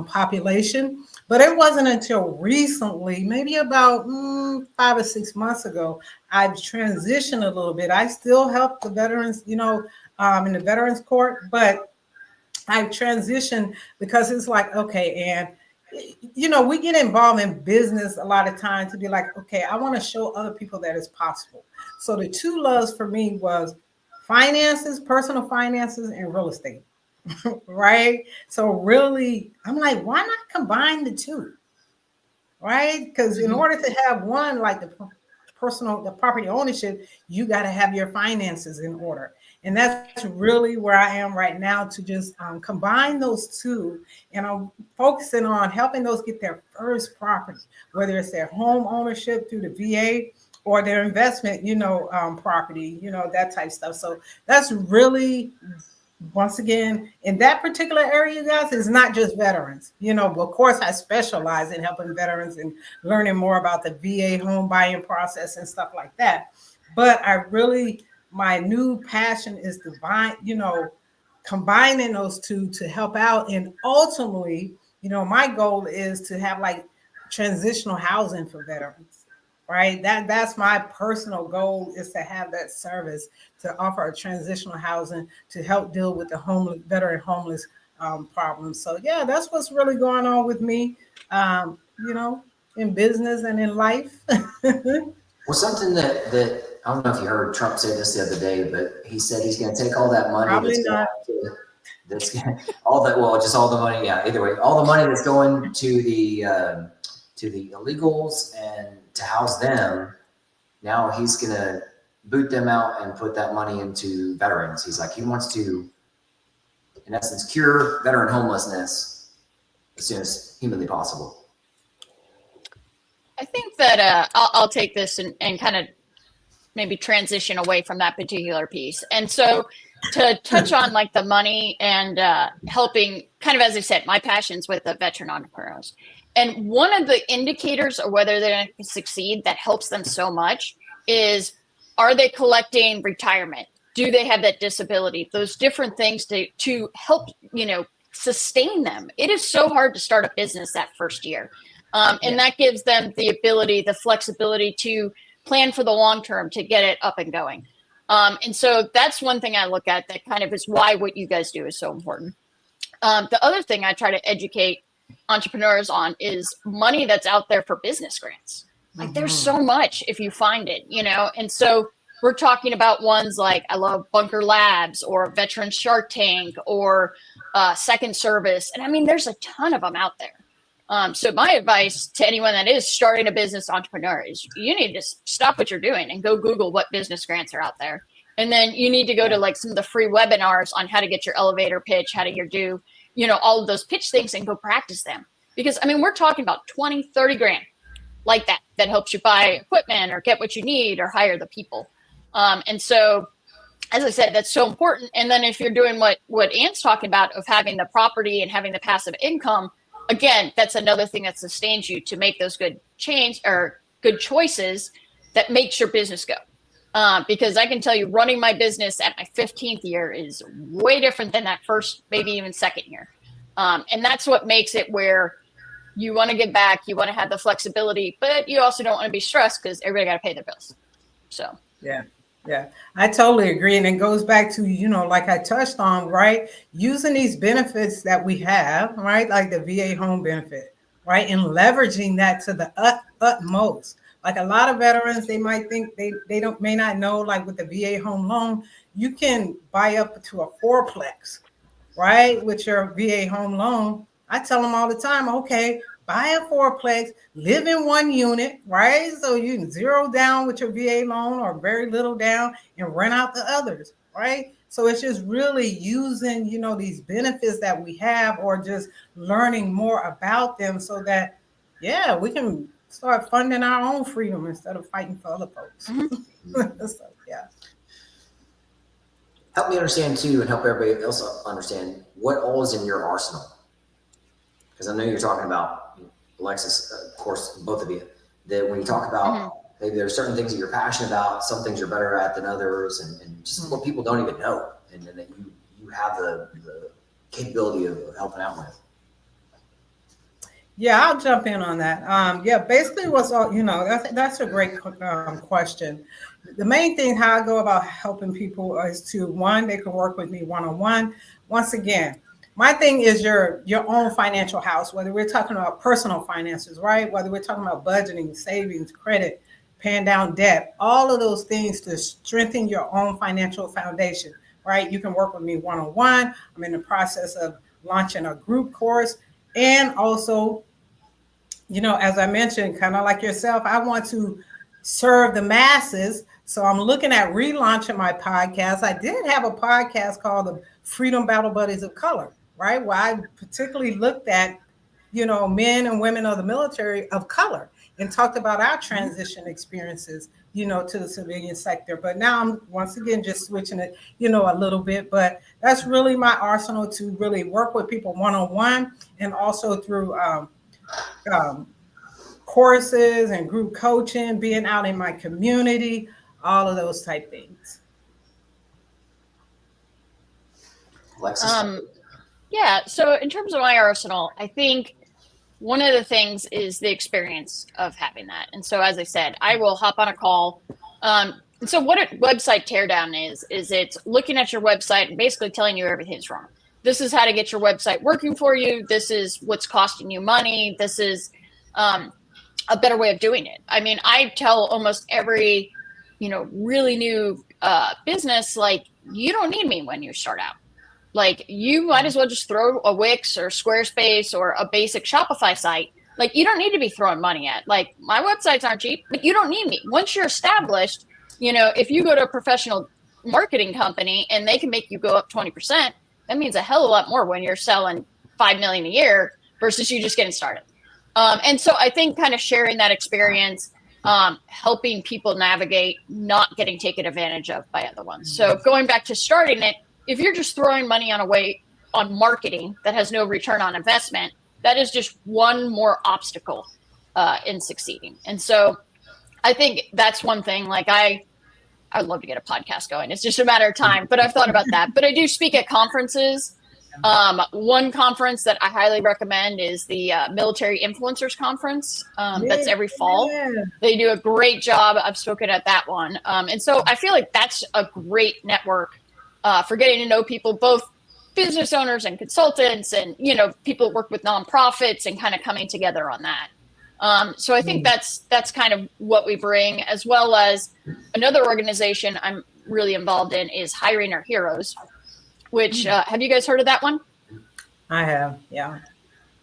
population. But it wasn't until recently, maybe about 5 or 6 months ago, I've transitioned a little bit. I still help the veterans, in the Veterans Court, but I've transitioned because it's like, okay, and we get involved in business a lot of times to be like, okay, I want to show other people that it's possible. So the two loves for me was finances, personal finances, and real estate. Right? So really, I'm like, why not combine the two? Right? Because in order to have one, like the property ownership, you got to have your finances in order. And that's really where I am right now, to just combine those two. And I'm focusing on helping those get their first property, whether it's their home ownership through the VA or their investment, property, that type of stuff. So that's really, once again, in that particular area, you guys, it's not just veterans. Of course, I specialize in helping veterans and learning more about the VA home buying process and stuff like that. But my new passion is combining those two to help out. And ultimately, my goal is to have like transitional housing for veterans. Right. That's my personal goal, is to have that service, to offer a transitional housing to help deal with the veteran homeless problem. So yeah, that's what's really going on with me, in business and in life. Well, something that I don't know if you heard Trump say this the other day, but he said he's going to take all that money Probably not. All the money. Yeah. Either way, all the money that's going to the illegals and to house them. Now he's going to boot them out and put that money into veterans. He's like, he wants to, in essence, cure veteran homelessness as soon as humanly possible. I think that I'll take this and kind of maybe transition away from that particular piece. And so to touch on like the money and helping, kind of, as I said, my passion's with the veteran entrepreneurs. And one of the indicators of whether they're going to succeed that helps them so much is, are they collecting retirement? Do they have that disability? Those different things to help, sustain them. It is so hard to start a business that first year. And that gives them the ability, the flexibility to plan for the long term, to get it up and going. And so that's one thing I look at that kind of is why what you guys do is so important. The other thing I try to educate entrepreneurs on is money that's out there for business grants. Like there's so much if you find it, and so we're talking about ones like, I love Bunker Labs or Veteran Shark Tank or Second Service. And I mean, there's a ton of them out there. So my advice to anyone that is starting a business entrepreneur is you need to stop what you're doing and go Google what business grants are out there. And then you need to go to like some of the free webinars on how to get your elevator pitch, how to do, all of those pitch things, and go practice them. Because I mean, we're talking about 20, 30 grand like that helps you buy equipment or get what you need or hire the people. And so, as I said, that's so important. And then if you're doing what Ann's talking about of having the property and having the passive income, again, that's another thing that sustains you to make those good choices that makes your business go. Because I can tell you, running my business at my 15th year is way different than that first, maybe even second year. And that's what makes it where you want to give back, you want to have the flexibility, but you also don't want to be stressed because everybody got to pay their bills. So, yeah, I totally agree. And it goes back to, like I touched on, right? Using these benefits that we have, right? Like the VA home benefit, right? And leveraging that to the utmost. Like a lot of veterans, they might think they may not know, like with the VA home loan, you can buy up to a fourplex, right? With your VA home loan. I tell them all the time, okay, buy a fourplex, live in one unit, right? So you can zero down with your VA loan or very little down and rent out the others, right? So it's just really using, these benefits that we have, or just learning more about them so that, we can start funding our own freedom instead of fighting for other folks. Mm-hmm. So, yeah. help me understand too, and help everybody else understand what all is in your arsenal. Because I know you're talking about, Alexis, of course, both of you, that when you talk about maybe there are certain things that you're passionate about, some things you're better at than others, and just what people don't even know, and that you have the capability of helping out with. Yeah, I'll jump in on that. Yeah, basically what's all, that's a great question. The main thing how I go about helping people is to, one, they can work with me one-on-one. Once again, my thing is your own financial house, whether we're talking about personal finances, right? Whether we're talking about budgeting, savings, credit, paying down debt, all of those things to strengthen your own financial foundation, right? You can work with me one-on-one. I'm in the process of launching a group course, and also, as I mentioned, kind of like yourself, I want to serve the masses. So I'm looking at relaunching my podcast. I did have a podcast called the Freedom Battle Buddies of Color, right? Where I particularly looked at, men and women of the military of color and talked about our transition experiences, to the civilian sector. But now I'm once again just switching it, a little bit. But that's really my arsenal, to really work with people one-on-one, and also through courses and group coaching, being out in my community, all of those type things. Alexis? Yeah. So in terms of my arsenal, I think one of the things is the experience of having that. And so, as I said, I will hop on a call. And so what a website teardown is it's looking at your website and basically telling you everything's wrong. This is how to get your website working for you. This is what's costing you money. This is a better way of doing it. I mean, I tell almost every, really new business, like, you don't need me when you start out. Like, you might as well just throw a Wix or Squarespace or a basic Shopify site. Like, you don't need to be throwing money at. Like, my websites aren't cheap, but you don't need me. Once you're established, if you go to a professional marketing company and they can make you go up 20%, that means a hell of a lot more when you're selling $5 million a year versus you just getting started. And so I think kind of sharing that experience, helping people navigate not getting taken advantage of by other ones. So going back to starting it, if you're just throwing money on marketing that has no return on investment, that is just one more obstacle in succeeding. And so I think that's one thing. Like, I'd love to get a podcast going. It's just a matter of time, but I've thought about that. But I do speak at conferences. One conference that I highly recommend is the Military Influencers Conference. That's every fall. They do a great job. I've spoken at that one. And so I feel like that's a great network for getting to know people, both business owners and consultants, and, people that work with nonprofits, and kind of coming together on that. So I think that's kind of what we bring, as well as another organization I'm really involved in is Hiring Our Heroes, which have you guys heard of that one? I have. Yeah.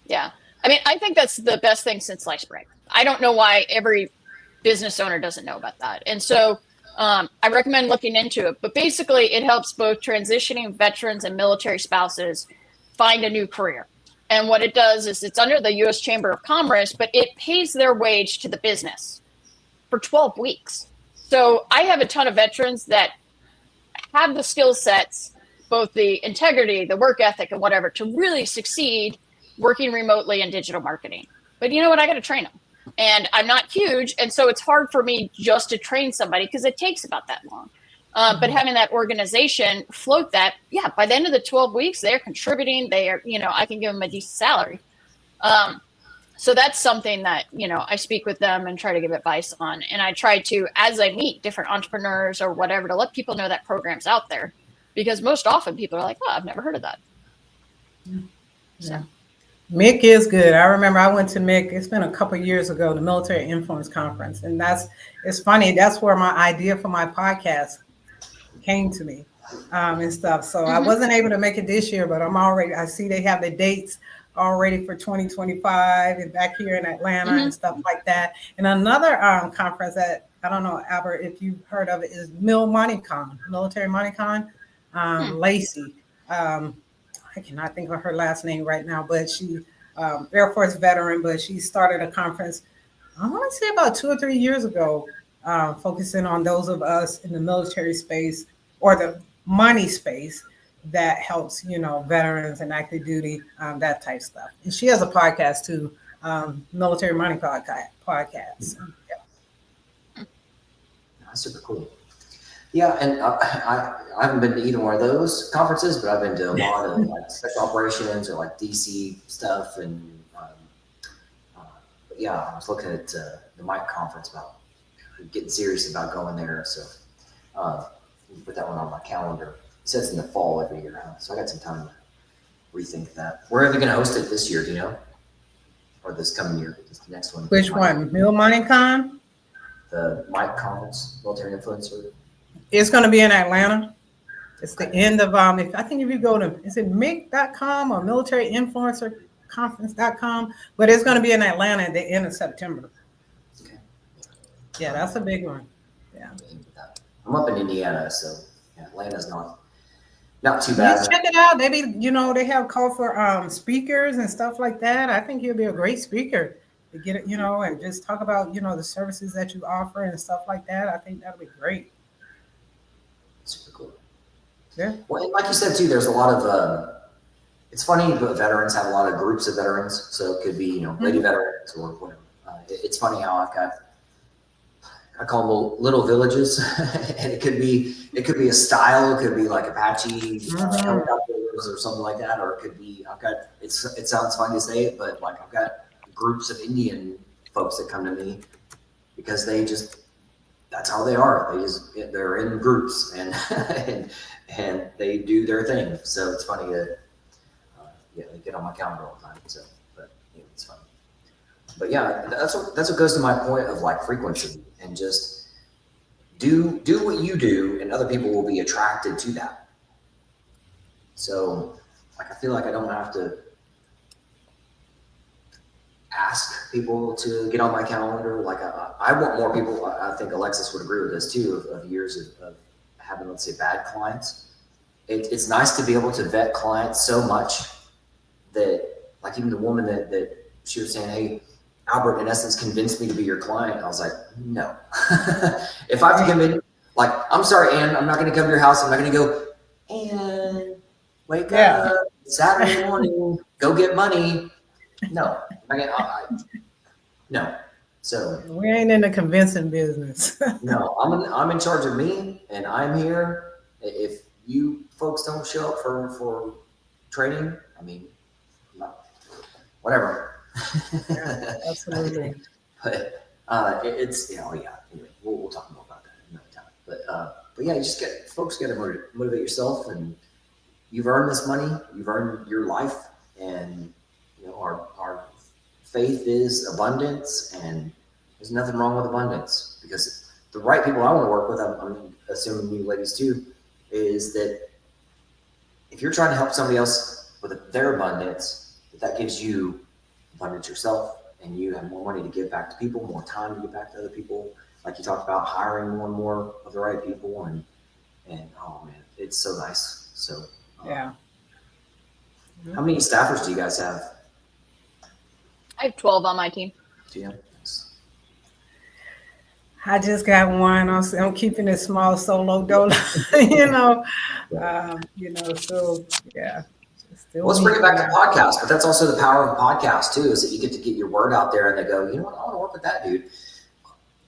I mean, I think that's the best thing since sliced bread. I don't know why every business owner doesn't know about that. And so I recommend looking into it. But basically, it helps both transitioning veterans and military spouses find a new career. And what it does is it's under the U.S. Chamber of Commerce, but it pays their wage to the business for 12 weeks. So I have a ton of veterans that have the skill sets, both the integrity, the work ethic, and whatever, to really succeed working remotely in digital marketing. But you know what? I got to train them. And I'm not huge. And so it's hard for me just to train somebody because it takes about that long. But having that organization float that, by the end of the 12 weeks, they're contributing. They are, I can give them a decent salary. So that's something that, I speak with them and try to give advice on. And I try to, as I meet different entrepreneurs or whatever, to let people know that program's out there. Because most often people are like, oh, I've never heard of that. So. Mick is good. I remember I went to Mick, it's been a couple of years ago, the Military Influence Conference. And it's funny, that's where my idea for my podcast came to me and stuff. So I wasn't able to make it this year, but I see they have the dates already for 2025 and back here in Atlanta and stuff like that. And another conference that, I don't know, Albert, if you've heard of it, is Military MoneyCon. Lacey, I cannot think of her last name right now, but she Air Force veteran, but she started a conference, I want to say about 2 or 3 years ago, focusing on those of us in the military space, or the money space that helps, veterans and active duty, that type stuff. And she has a podcast too, Military Money podcast. Yeah. That's super cool. Yeah, and I haven't been to either one of those conferences, but I've been to a lot of like special operations or like DC stuff. And but yeah, I was looking at the Mike conference about getting serious about going there. So put that one on my calendar. It says in the fall every year, so I got some time to rethink that. Where are they going to host it this year? Do you know? Or this coming year? This next one? Which one? Mill Money Con? The Mike conference, military influencer. It's going to be in Atlanta. It's the end of I think if you go to, is it Mick.com or militaryinfluencerconference.com? But it's going to be in Atlanta at the end of September. Okay. Yeah, that's a big one. Yeah. I'm up in Indiana, so yeah, Atlanta's not too bad. Just check it out. They have call for speakers and stuff like that. I think you'll be a great speaker to get it, and just talk about, the services that you offer and stuff like that. I think that'll be great. Super cool. Yeah. Well, and like you said too, there's a lot of it's funny, but veterans have a lot of groups of veterans. So it could be, lady veterans or whatever. It's funny how I call them little villages, and it could be a style. It could be like Apache helicopters or something like that, or it could be it sounds funny to say it, but like I've got groups of Indian folks that come to me because that's how they are. They're in groups and and they do their thing. So it's funny that they get on my calendar all the time. So, but it's funny. But yeah, that's what goes to my point of like frequency, and just do what you do, and other people will be attracted to that. So like I feel like I don't have to ask people to get on my calendar. Like I want more people. I think Alexis would agree with this too, of years of having, let's say, bad clients. It's nice to be able to vet clients so much that, like, even the woman that she was saying, hey, Albert, in essence, convinced me to be your client. I was like, no. If I have to come in, like, I'm sorry, Ann, I'm not going to come to your house. I'm not going to go, Ann, wake up, Saturday morning, go get money. No, no. So we ain't in the convincing business. No, I'm in charge of me, and I'm here. If you folks don't show up for training, I mean, whatever. Yeah, absolutely. But it's Anyway, we'll talk more about that another time. But yeah, you just folks got to motivate yourself, and you've earned this money, you've earned your life, and our faith is abundance, and there's nothing wrong with abundance, because the right people I want to work with, I'm assuming you ladies too, is that if you're trying to help somebody else with their abundance, that gives you abundance yourself, and you have more money to give back to people, more time to give back to other people. Like you talked about, hiring more and more of the right people, and oh man, it's so nice. So yeah. How many staffers do you guys have? I have 12 on my team. Yeah. I just got one. I'm keeping it small, solo dolo. So yeah. Let's bring it back to podcast, but that's also the power of a podcast too, is that you get to get your word out there, and they go, you know what, I want to work with that dude.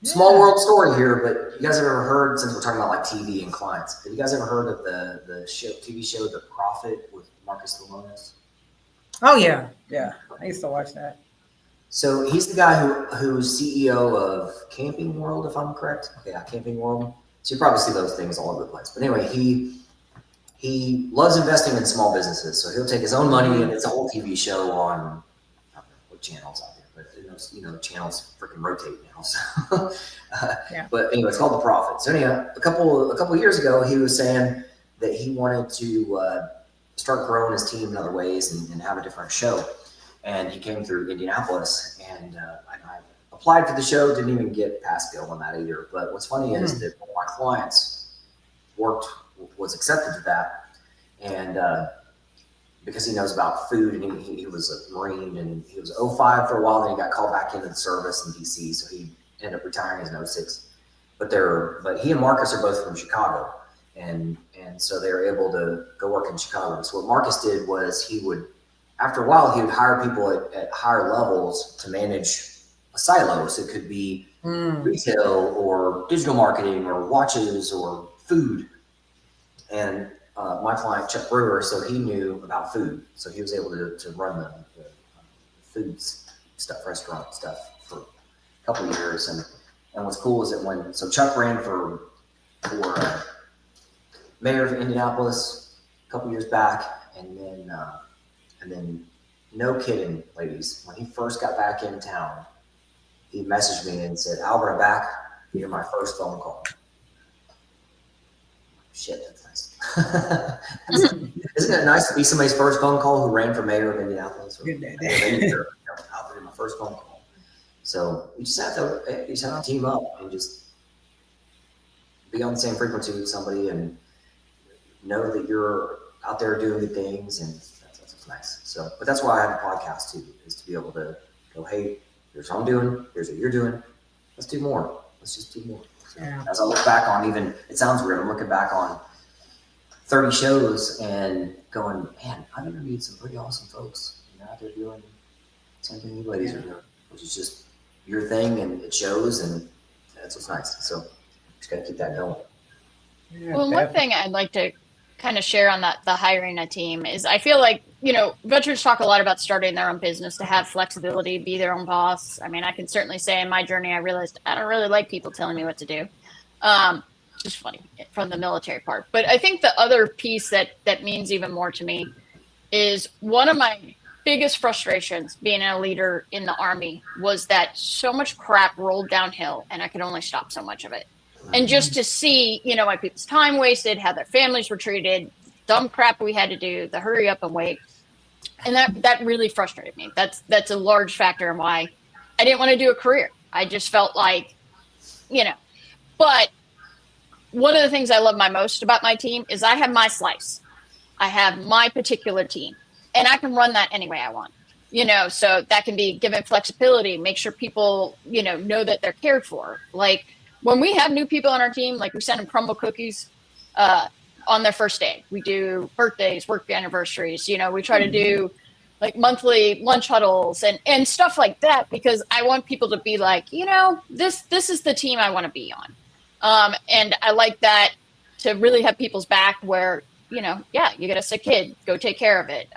Small world story here, but you guys have ever heard, since we're talking about like TV and clients, have you guys ever heard of the TV show The Prophet with Marcus Lemonis? Oh yeah, I used to watch that. So he's the guy who's CEO of Camping World, if I'm correct. Okay, yeah, Camping World. So you probably see those things all over the place. But anyway, he loves investing in small businesses. So he'll take his own money, and it's a whole TV show on, I don't know what channels out there, but the channels freaking rotate now. So, yeah. But anyway, it's called The Prophet. So anyhow, a couple of years ago, he was saying that he wanted to start growing his team in other ways and have a different show. And he came through Indianapolis, and I applied for the show, didn't even get past go on that either. But what's funny is that one of my clients was accepted to that, and because he knows about food, and he was a Marine, and he was 05 for a while, then he got called back into the service in DC, so he ended up retiring as an 06. But he and Marcus are both from Chicago, And so they were able to go work in Chicago. So what Marcus did was after a while, he would hire people at higher levels to manage a silo. So it could be retail or digital marketing or watches or food. And my client, Chuck Brewer, so he knew about food. So he was able to run the food stuff, restaurant stuff for a couple of years. And what's cool is that so Chuck ran for mayor of Indianapolis a couple years back, and then no kidding, ladies, when he first got back in town, he messaged me and said, "Albert, I'm back. You're my first phone call." Shit, that's nice. Isn't it nice to be somebody's first phone call who ran for mayor of Indianapolis? Albert, you're my first phone call. So you just have to team up and just be on the same frequency with somebody and know that you're out there doing good things, and that's nice. So, but that's why I have a podcast too, is to be able to go, hey, here's what I'm doing, here's what you're doing. Let's do more. Let's just do more. So, as I look back on, it sounds weird, I'm looking back on 30 shows and going, man, I've interviewed some pretty awesome folks. You're out there doing the same thing you ladies are doing, which is just your thing, and it shows, and that's what's nice. So just got to keep that going. Yeah, well, one thing I'd like to kind of share on the hiring a team is I feel like, veterans talk a lot about starting their own business to have flexibility, be their own boss. I mean, I can certainly say in my journey, I realized I don't really like people telling me what to do. Just funny from the military part. But I think the other piece that means even more to me is one of my biggest frustrations being a leader in the Army was that so much crap rolled downhill and I could only stop so much of it. And just to see, my people's time wasted, how their families were treated, dumb crap we had to do, the hurry up and wait. And that really frustrated me. That's a large factor in why I didn't want to do a career. I just felt like, but one of the things I love most about my team is I have my slice. I have my particular team, and I can run that any way I want. So that can be given flexibility, make sure people, know that they're cared for. Like, when we have new people on our team, like we send them crumble cookies on their first day. We do birthdays, work anniversaries. We try to do like monthly lunch huddles and stuff like that, because I want people to be like, this is the team I want to be on. And I like that, to really have people's back where, you get a sick kid, go take care of it.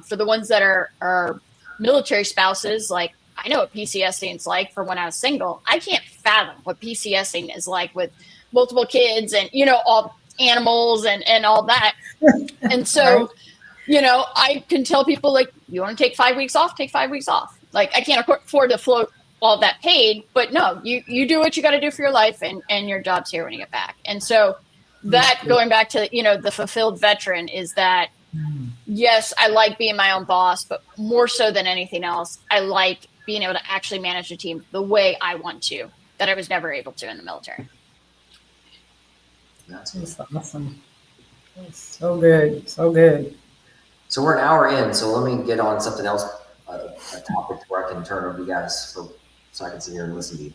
For the ones that are military spouses, like, I know what PCSing is like for when I was single. I can't fathom what PCSing is like with multiple kids and, all animals and all that. And so, I can tell people, like, you want to take 5 weeks off, take 5 weeks off. Like, I can't afford to float all that paid, but no, you do what you got to do for your life, and your job's here when you get back. And so that, going back to, the fulfilled veteran, is that, yes, I like being my own boss, but more so than anything else, I like being able to actually manage a team the way I want to, that I was never able to in the military. That's awesome. That's so good. So good. So we're an hour in, so let me get on something else, a topic where I can turn over to you guys so I can sit here and listen to you.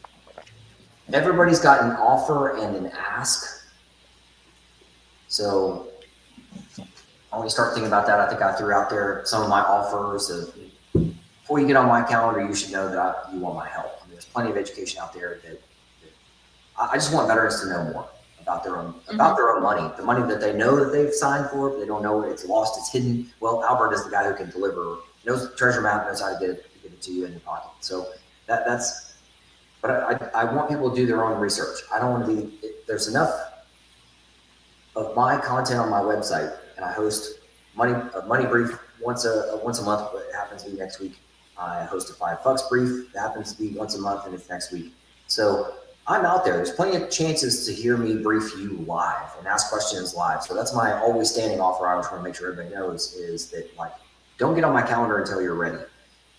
Everybody's got an offer and an ask. So when you start thinking about that, I think I threw out there some of my offers of, before you get on my calendar, you should know that you want my help. I mean, there's plenty of education out there that I just want veterans to know more about their own money, the money that they know that they've signed for, but they don't know it's lost, it's hidden. Well, Albert is the guy who can deliver, knows the treasure map, knows how to get it to you in your pocket. So that's, but I want people to do their own research. I don't want to there's enough of my content on my website, and I host a money brief once a month, but it happens to be next week. I host a $5 brief that happens to be once a month, and it's next week. So I'm out there. There's plenty of chances to hear me brief you live and ask questions live. So that's my always standing offer. I always want to make sure everybody knows is that, like, don't get on my calendar until you're ready.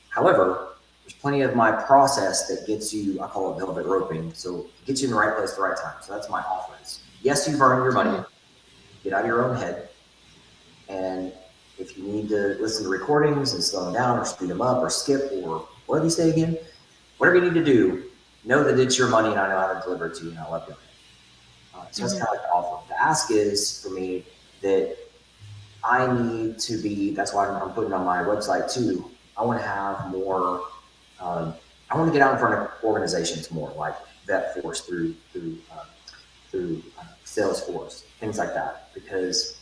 However, there's plenty of my process that gets you, I call it velvet roping. So it gets you in the right place at the right time. So that's my offers. Yes, you've earned your money. Get out of your own head. And if you need to listen to recordings and slow them down or speed them up or skip or what do you say again? Whatever you need to do, know that it's your money and I know how to deliver it to you, and I love doing it. So that's kind of like the offer. The ask is for me that I need to be, that's why I'm putting on my website too. I want to have more, I want to get out in front of organizations more, like VetForce through Salesforce, things like that, because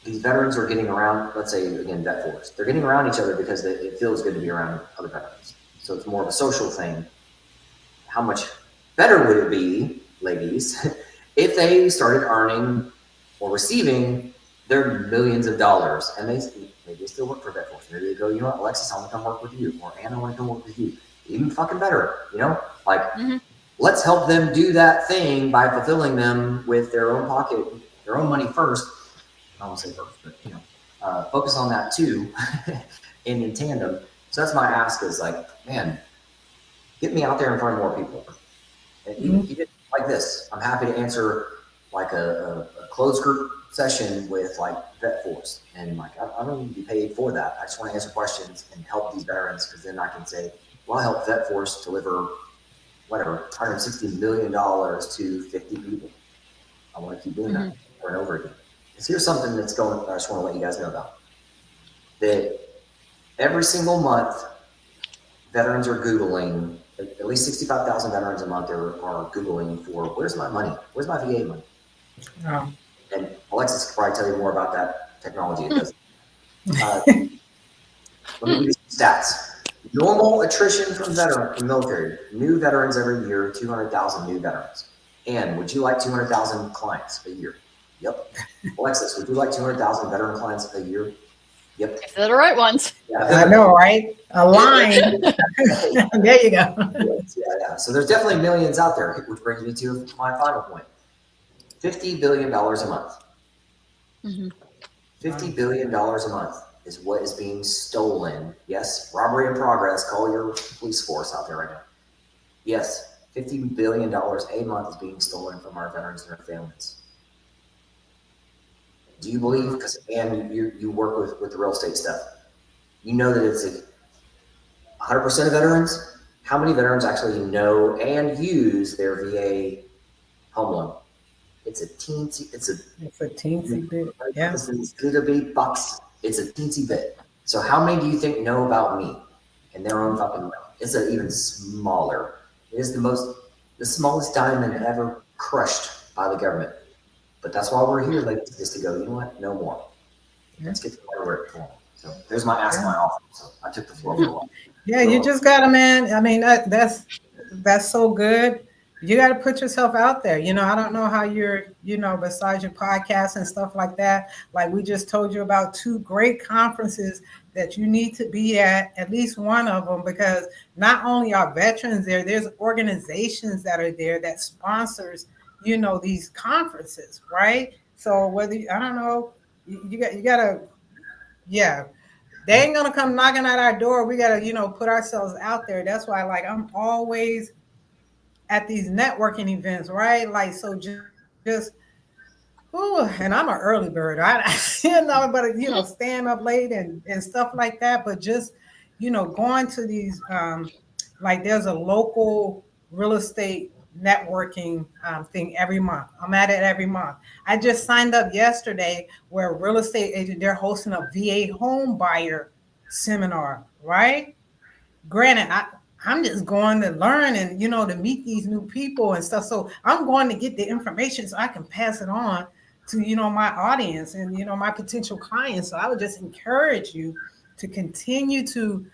these veterans are getting around, let's say again, VetForce, they're getting around each other because it feels good to be around other veterans. So it's more of a social thing. How much better would it be, ladies, if they started earning or receiving their millions of dollars and maybe they still work for VetForce. Maybe they go, you know what, Alexis, I want to come work with you, or Anna, I want to come work with you. Even fucking better, like let's help them do that thing by fulfilling them with their own pocket, their own money first. I won't say first, but focus on that too, and in tandem. So that's my ask is like, man, get me out there in front of more people. And even like this, I'm happy to answer like a closed group session with like VetForce, and like I don't need to be paid for that. I just want to answer questions and help these veterans, because then I can say, well, I helped VetForce deliver whatever $160 million to 50 people. I want to keep doing that over and over again. Because here's something that's going. I just want to let you guys know about that. Every single month, veterans are Googling. At least 65,000 veterans a month are Googling for where's my money? Where's my VA money? Oh. And Alexis could probably tell you more about that technology. It does. Let me give you some stats. Normal attrition from military, new veterans every year, 200,000 new veterans. And would you like 200,000 clients a year? Yep. Alexis, would you like 200,000 veteran clients a year? Yep. If they're the right ones. Yeah. I know, right? A line. There you go. Yeah. So there's definitely millions out there, which brings me to my final point. $50 billion a month. $50 billion a month is what is being stolen. Yes, robbery in progress. Call your police force out there right now. Yes, $50 billion a month is being stolen from our veterans and their families. Do you believe, because you work with the real estate stuff, you know that it's 100% of veterans? How many veterans actually know and use their VA home loan? It's a teensy bit. Yeah. It's little bitty bucks. It's a teensy bit. So how many do you think know about me and their own fucking money? It's even smaller. It is the smallest diamond ever crushed by the government. But that's why we're here, ladies, is to go, you know what? No more. Let's get to work. So there's my ask my offer. So I took the floor for a while. Yeah, you just got to, man. I mean, that's so good. You got to put yourself out there. I don't know how you're, besides your podcast and stuff like that. Like we just told you about 2 great conferences that you need to be at least one of them, because not only are veterans there, there's organizations that are there that sponsors, these conferences, right? So whether, I don't know, you got to, yeah. They ain't gonna come knocking at our door. We gotta, put ourselves out there. That's why, like, I'm always at these networking events, right? Like, so just and I'm an early bird, right? But staying up late and stuff like that. But just, going to these, like, there's a local real estate networking thing every month. I'm at it every month. I just signed up yesterday where a real estate agent, they're hosting a VA home buyer seminar, right? Granted, I'm just going to learn and, to meet these new people and stuff. So I'm going to get the information so I can pass it on to, my audience and, my potential clients. So I would just encourage you to continue to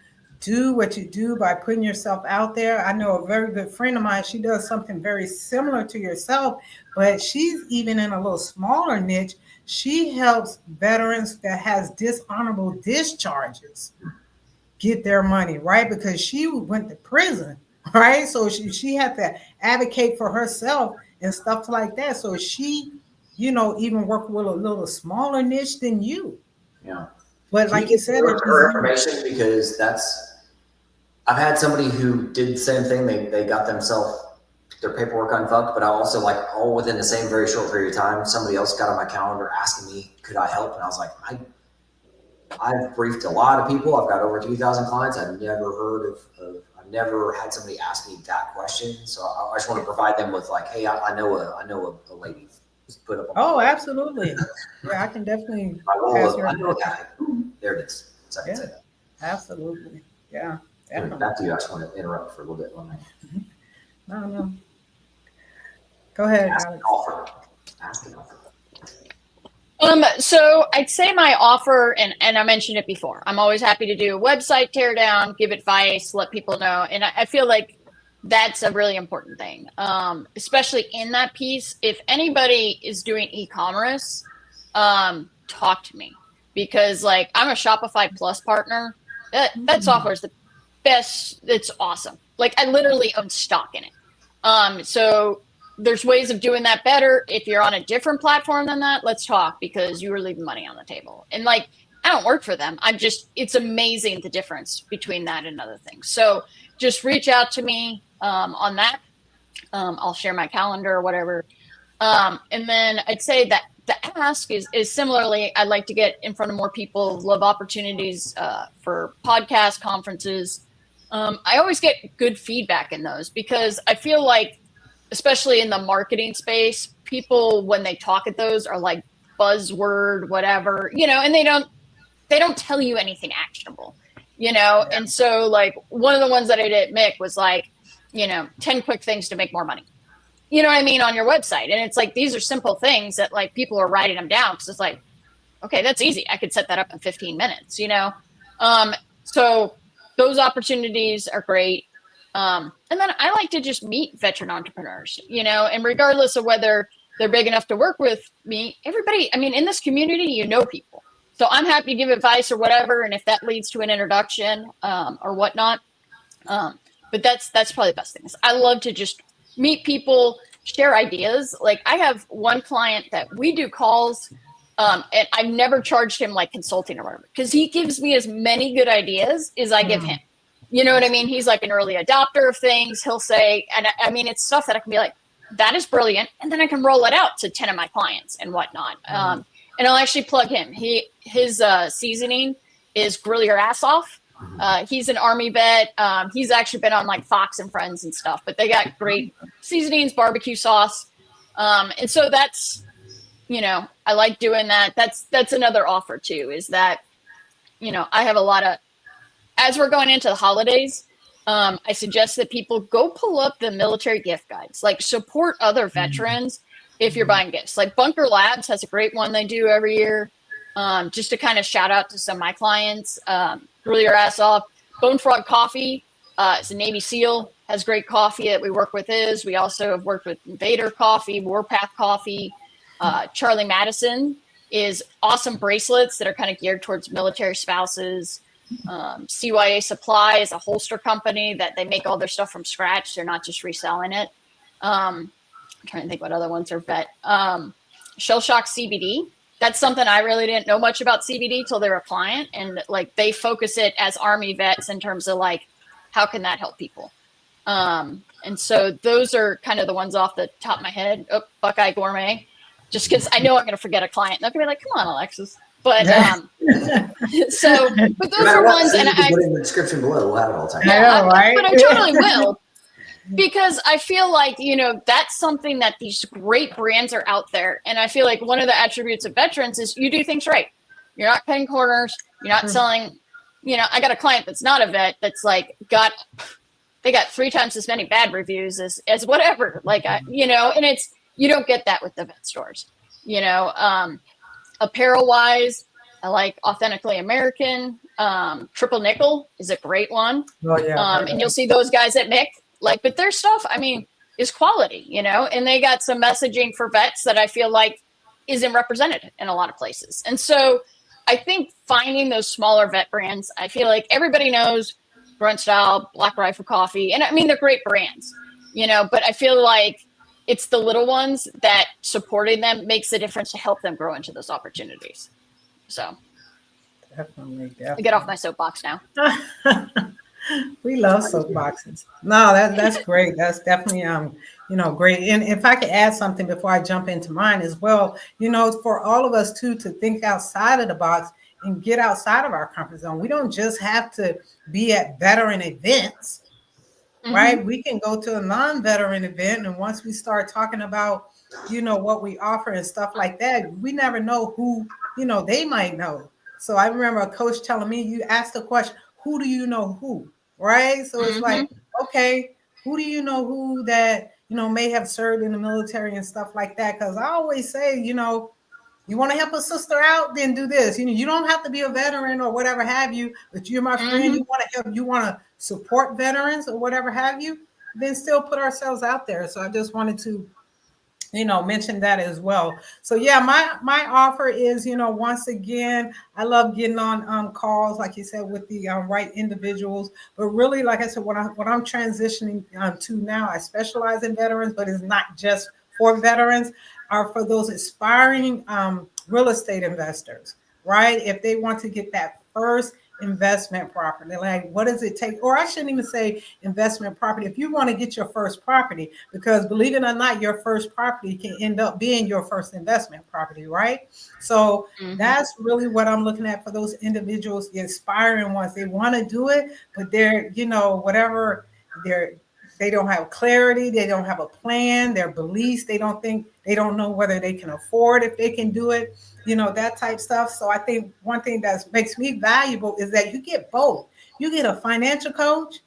do what you do by putting yourself out there. I know a very good friend of mine, she does something very similar to yourself, but she's even in a little smaller niche. She helps veterans that has dishonorable discharges get their money, right? Because she went to prison, right? So she had to advocate for herself and stuff like that. So she, even work with a little smaller niche than you. Yeah. But like you said, her information, because I've had somebody who did the same thing. They got their paperwork unfucked, but I also, like, all within the same very short period of time, somebody else got on my calendar asking me, could I help? And I was like, I've briefed a lot of people. I've got over 2,000 clients. I've never heard of never had somebody ask me that question. So I just want to provide them with like, hey, I know a lady who's put up. Oh, absolutely. Yeah, I can definitely pass your. I know a guy. There it is. So I can say that. Absolutely. Yeah. Anyway, back to you. I just want to interrupt for a little bit. No. Go ahead, Ask Alex. Ask an offer. So I'd say my offer, and I mentioned it before, I'm always happy to do a website teardown, give advice, let people know. And I feel like that's a really important thing, especially in that piece. If anybody is doing e-commerce, talk to me, because like I'm a Shopify Plus partner. That software is the best. It's awesome. Like I literally own stock in it. So there's ways of doing that better. If you're on a different platform than that, let's talk, because you are leaving money on the table. And like, I don't work for them. It's amazing the difference between that and other things. So just reach out to me on that. I'll share my calendar or whatever. And then I'd say that the ask is similarly, I'd like to get in front of more people, love opportunities for podcast conferences. I always get good feedback in those, because I feel like, especially in the marketing space, people, when they talk at those, are like buzzword, whatever, and they don't tell you anything actionable, And so like one of the ones that I did at Mick was like, 10 quick things to make more money, what I mean, on your website. And it's like, these are simple things that like people are writing them down, because it's like, okay, that's easy. I could set that up in 15 minutes, So those opportunities are great. And then I like to just meet veteran entrepreneurs, and regardless of whether they're big enough to work with me, everybody, in this community, people. So I'm happy to give advice or whatever. And if that leads to an introduction or whatnot, but that's probably the best thing. I love to just meet people, share ideas. Like I have one client that we do calls, and I've never charged him like consulting or whatever, because he gives me as many good ideas as I give him. You know what I mean? He's like an early adopter of things. He'll say, and it's stuff that I can be like, that is brilliant. And then I can roll it out to 10 of my clients and whatnot. And I'll actually plug him. His seasoning is Grill Your Ass Off. He's an Army vet. He's actually been on like Fox and Friends and stuff, but they got great seasonings, barbecue sauce. And so that's, I like doing that. That's another offer too, is that, I have a lot of, as we're going into the holidays, I suggest that people go pull up the military gift guides, like support other veterans if you're buying gifts. Like Bunker Labs has a great one they do every year, just to kind of shout out to some of my clients. Grill Your Ass Off. Bone Frog Coffee is a Navy SEAL, has great coffee that we work with. We also have worked with Invader Coffee, Warpath Coffee. Charlie Madison is awesome bracelets that are kind of geared towards military spouses. CYA Supply is a holster company that they make all their stuff from scratch. They're not just reselling it. I'm trying to think what other ones are vet. Shell Shock CBD. That's something I really didn't know much about CBD till they were a client, and like they focus it as Army vets in terms of like, how can that help people? And so those are kind of the ones off the top of my head. Oh, Buckeye Gourmet, just because I know I'm going to to get a client. They're going to be like, come on, Alexis. But but those are ones, and I put in the description below. We'll have it all the time. Yeah, right? But I totally will, because I feel like that's something that these great brands are out there, and I feel like one of the attributes of veterans is you do things right. You're not cutting corners. You're not selling. I got a client that's not a vet that's like they got 3 times as many bad reviews as whatever. Like and it's, you don't get that with the vet stores. Apparel wise, I like Authentically American. Triple Nickel is a great one. Oh, yeah. And you'll see those guys at Mick, but their stuff, is quality, and they got some messaging for vets that I feel like isn't represented in a lot of places. And so I think finding those smaller vet brands, I feel like everybody knows Grunt Style, Black Rifle Coffee, and they're great brands, but I feel like it's the little ones that supporting them makes a difference to help them grow into those opportunities. So Definitely. I get off my soapbox now. We love soapboxes. No, that's great. That's definitely great. And if I could add something before I jump into mine as well, for all of us too to think outside of the box and get outside of our comfort zone. We don't just have to be at veteran events right? We can go to a non-veteran event, and once we start talking about, what we offer and stuff like that, we never know who, they might know. So I remember a coach telling me, you ask the question, who do you know who, right? So it's like, okay, who do you know who that, may have served in the military and stuff like that? Because I always say, you want to help a sister out, then do this. You don't have to be a veteran or whatever have you, but you're my friend. You want to help, you want to support veterans or whatever have you, then still put ourselves out there. So I just wanted to, mention that as well. So yeah, my offer is, once again, I love getting on calls, like you said, with the right individuals. But really, like I said, what I'm transitioning to now, I specialize in veterans, but it's not just for veterans, are for those aspiring real estate investors, right? If they want to get that first investment property, like what does it take? Or I shouldn't even say investment property. If you want to get your first property, because believe it or not, your first property can end up being your first investment property, right? So that's really what I'm looking at for those individuals, the aspiring ones. They want to do it, but they're, whatever they don't have clarity, they don't have a plan, their beliefs, they don't know whether they can afford, if they can do it, that type stuff. So I think one thing that makes me valuable is that you get both. You get a financial coach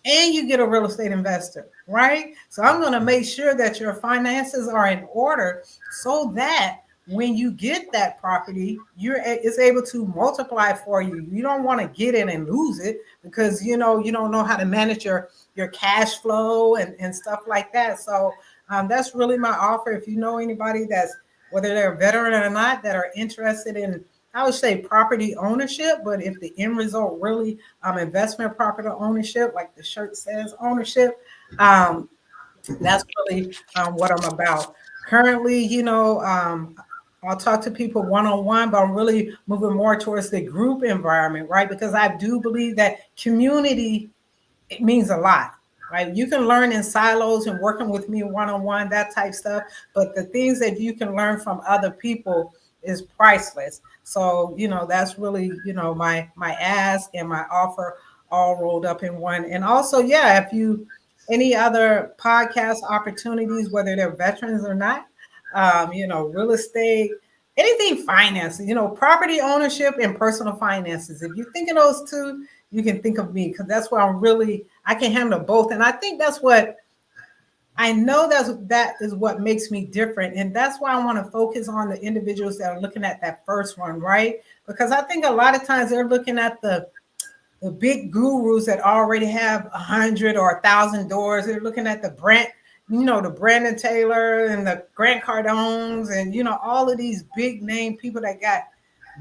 and you get a real estate investor, right? So I'm going to make sure that your finances are in order so that when you get that property, it's able to multiply for you. You don't want to get in and lose it because, you don't know how to manage your cash flow and stuff like that. So that's really my offer. If you know anybody that's, whether they're a veteran or not, that are interested in, I would say, property ownership, but if the end result really investment property ownership, like the shirt says ownership, that's really what I'm about. Currently, I'll talk to people one-on-one, but I'm really moving more towards the group environment, right? Because I do believe that community, it means a lot, right? You can learn in silos and working with me one-on-one, that type stuff, but the things that you can learn from other people is priceless. So, that's really, my ask and my offer all rolled up in one. And also, yeah, if you, any other podcast opportunities, whether they're veterans or not, real estate, anything finance, property ownership and personal finances. If you think of those two, you can think of me, because that's where I can handle both. And I think that's what I know, that is what makes me different. And that's why I want to focus on the individuals that are looking at that first one, right? Because I think a lot of times they're looking at the big gurus that already have 100 or 1,000 doors. They're looking at the Brandon Taylor and the Grant Cardones and, all of these big name people that got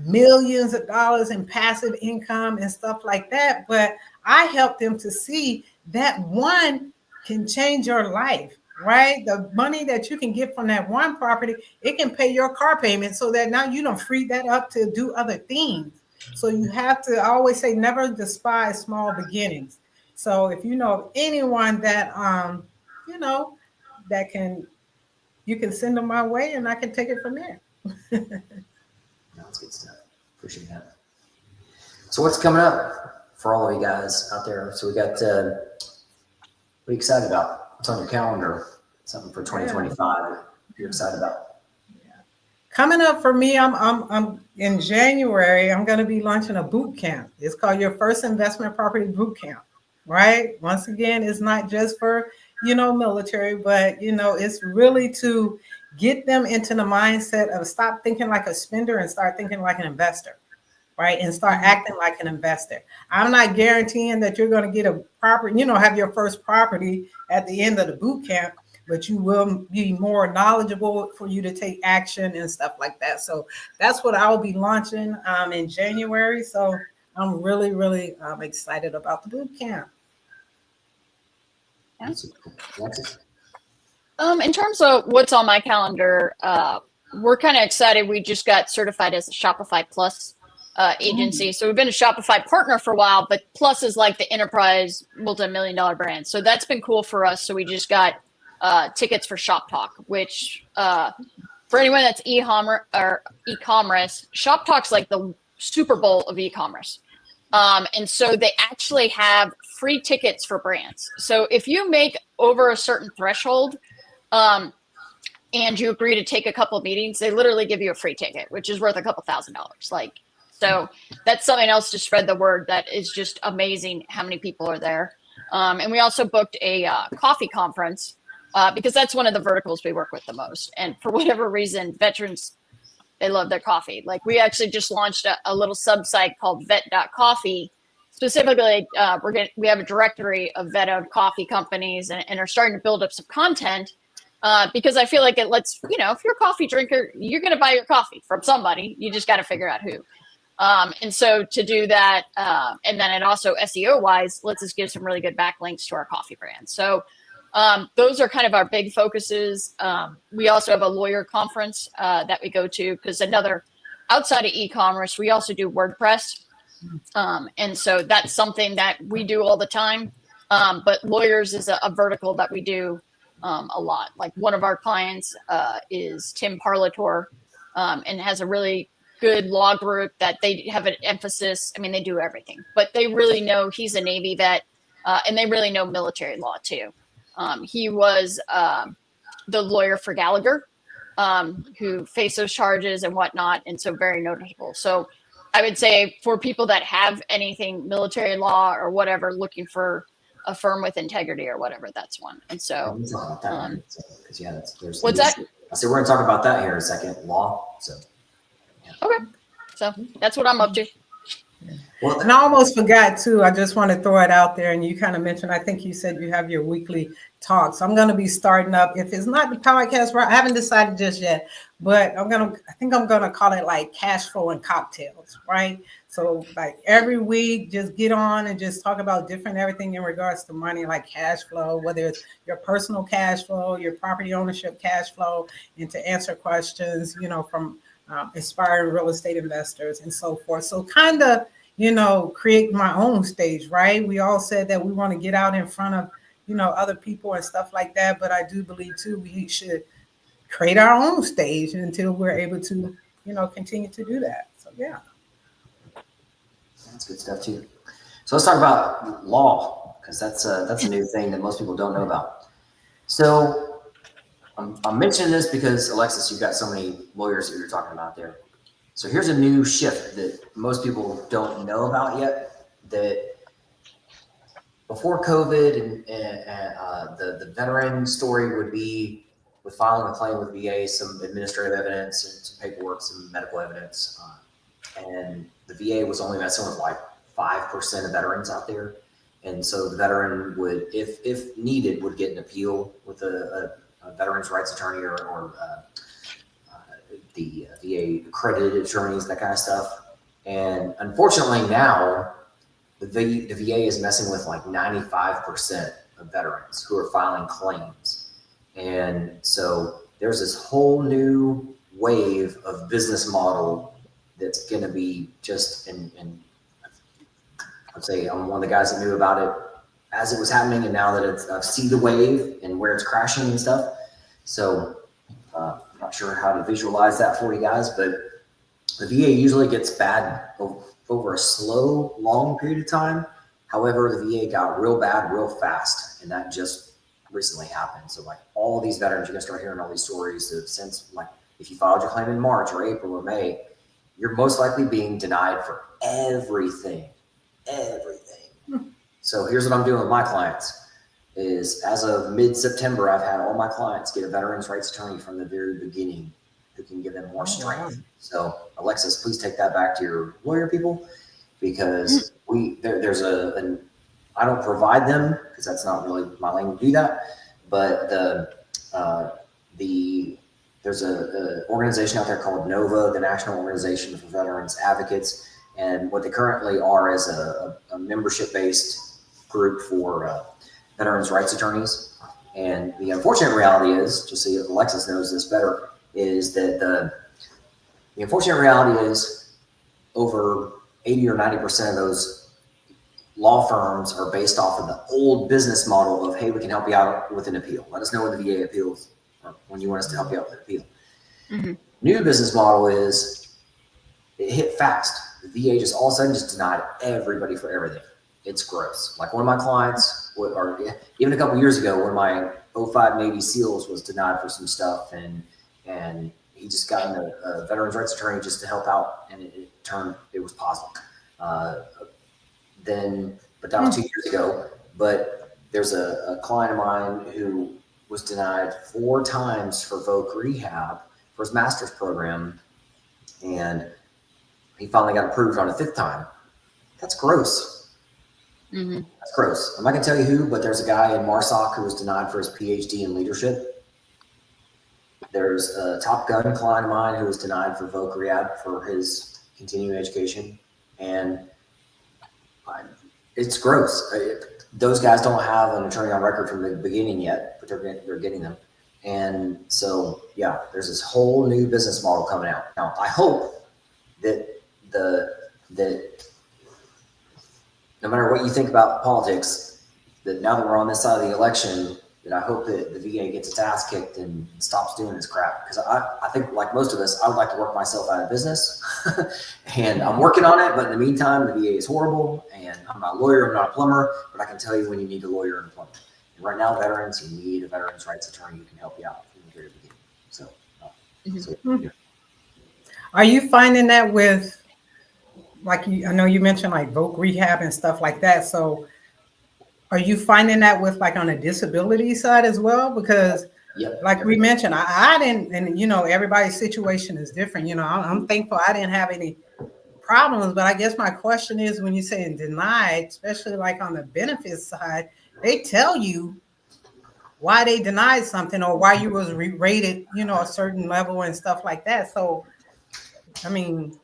millions of dollars in passive income and stuff like that. But I help them to see that one can change your life, right? The money that you can get from that one property, it can pay your car payment, so that now you don't free that up to do other things. So you have to, I always say, never despise small beginnings. So if you know of anyone that, that you can send them my way and I can take it from there. That's good stuff. Appreciate that. So what's coming up for all of you guys out there? So we got, what are you excited about? What's on your calendar? Something for 2025 you're excited about? Coming up for me, I'm in January, I'm going to be launching a boot camp. It's called Your First Investment Property Boot Camp, right? Once again, it's not just for, military, but, it's really to get them into the mindset of stop thinking like a spender and start thinking like an investor, right? And start acting like an investor. I'm not guaranteeing that you're going to get a property, have your first property at the end of the boot camp, but you will be more knowledgeable for you to take action and stuff like that. So that's what I'll be launching in January. So I'm really, really excited about the boot camp. Yeah. In terms of what's on my calendar, we're kind of excited. We just got certified as a Shopify Plus agency. So we've been a Shopify partner for a while, but Plus is like the enterprise multi-million-dollar brand. So that's been cool for us. So we just got tickets for Shop Talk, which for anyone that's e-commerce, Shop Talk's like the Super Bowl of e-commerce. And so they actually have free tickets for brands. So if you make over a certain threshold, and you agree to take a couple of meetings, they literally give you a free ticket, which is worth a couple $1,000s. Like, so that's something else to spread the word. That is just amazing how many people are there. And we also booked a coffee conference because that's one of the verticals we work with the most. And for whatever reason, veterans, they love their coffee. Like, we actually just launched a little sub-site called vet.coffee. Specifically, we have a directory of vet-owned coffee companies and are starting to build up some content. Because I feel like it lets, if you're a coffee drinker, you're going to buy your coffee from somebody. You just got to figure out who. And so to do that, and then it also SEO wise lets us give some really good backlinks to our coffee brand. So those are kind of our big focuses. We also have a lawyer conference that we go to because outside of e-commerce, we also do WordPress. And so that's something that we do all the time. But lawyers is a vertical that we do a lot. Like, one of our clients is Tim Parlator, and has a really good law group that they have an emphasis. I mean, they do everything, but they really know, he's a Navy vet, and they really know military law too. He was the lawyer for Gallagher, who faced those charges and whatnot, and so very noticeable. So I would say for people that have anything military law or whatever, looking for a firm with integrity or whatever, that's one. And so, what's that? I said, we're going to talk about that here in a second, law. So, yeah. Okay. So that's what I'm up to. Well, and I almost forgot too. I just want to throw it out there. And you kind of mentioned, I think you said you have your weekly talks. I'm going to be starting up. If it's not the podcast, right? I haven't decided just yet, but I think I'm going to call it like cash flow and cocktails, right? So like every week, just get on and just talk about different everything in regards to money, like cash flow, whether it's your personal cash flow, your property ownership cash flow, and to answer questions, from aspiring real estate investors and so forth. So kind of, create my own stage, right? We all said that we want to get out in front of, other people and stuff like that. But I do believe too, we should create our own stage until we're able to, continue to do that. So, yeah. That's good stuff too. So let's talk about law, because that's a new thing that most people don't know about. So I'm mentioning this because, Alexis, you've got so many lawyers that you're talking about there. So here's a new shift that most people don't know about yet, that before COVID and the veteran story would be with filing a claim with VA, some administrative evidence and some paperwork, some medical evidence. And the VA was only messing with like 5% of veterans out there. And so the veteran would, if needed, would get an appeal with a veterans rights attorney or the VA accredited attorneys, that kind of stuff. And unfortunately now the VA is messing with like 95% of veterans who are filing claims. And so there's this whole new wave of business model that's going to be just, and I'd say I'm one of the guys that knew about it as it was happening, and now that I see the wave and where it's crashing and stuff. So I'm not sure how to visualize that for you guys, but the VA usually gets bad over a slow, long period of time. However, the VA got real bad real fast, and that just recently happened. So like all these veterans, you're gonna start hearing all these stories that since, like, if you filed your claim in March or April or May, you're most likely being denied for everything. So here's what I'm doing with my clients is, as of mid-September, I've had all my clients get a veterans rights attorney from the very beginning who can give them more strength. So Alexis, please take that back to your lawyer people, because there's I don't provide them because that's not really my lane to do that, but there's a organization out there called NOVA, the National Organization for Veterans Advocates, and what they currently are is a membership-based group for veterans rights attorneys. And the unfortunate reality is, just so Alexis knows this better, is that the unfortunate reality is over 80 or 90% of those law firms are based off of the old business model of, hey, we can help you out with an appeal. Let us know when the VA appeals or when you want us to help you out with an appeal. Mm-hmm. New business model is it hit fast. The VA just all of a sudden just denied everybody for everything. it's gross. Like one of my clients, or even a couple years ago, one of my '05 Navy SEALs was denied for some stuff, and he just got a veterans rights attorney just to help out, and it was positive. But that was 2 years ago. But there's a client of mine who was denied 4 times for voc rehab for his master's program, and he finally got approved on a 5th time. That's gross. Mm-hmm. That's gross. I'm not gonna tell you who, but there's a guy in Marsoc who was denied for his PhD in leadership. There's a Top Gun client of mine who was denied for voc rehab for his continuing education, and it's gross. Those guys don't have an attorney on record from the beginning yet, but they're getting them. And so, yeah, there's this whole new business model coming out. Now, I hope that no matter what you think about politics, that now that we're on this side of the election, that I hope that the VA gets its ass kicked and stops doing this crap. Because I think, like most of us, I would like to work myself out of business. And I'm working on it, but in the meantime, the VA is horrible. And I'm not a lawyer, I'm not a plumber, but I can tell you when you need a lawyer and a plumber. And right now, veterans, you need a veterans rights attorney who can help you out from the very beginning. So, yeah. Are you finding that with, like, I know you mentioned like voc rehab and stuff like that. So are you finding that with like on the disability side as well? Because like we mentioned, I didn't, and you know, everybody's situation is different. You know, I'm thankful I didn't have any problems, but I guess my question is, when you say denied, especially like on the benefits side, they tell you why they denied something or why you was rated, you know, a certain level and stuff like that. So, I mean,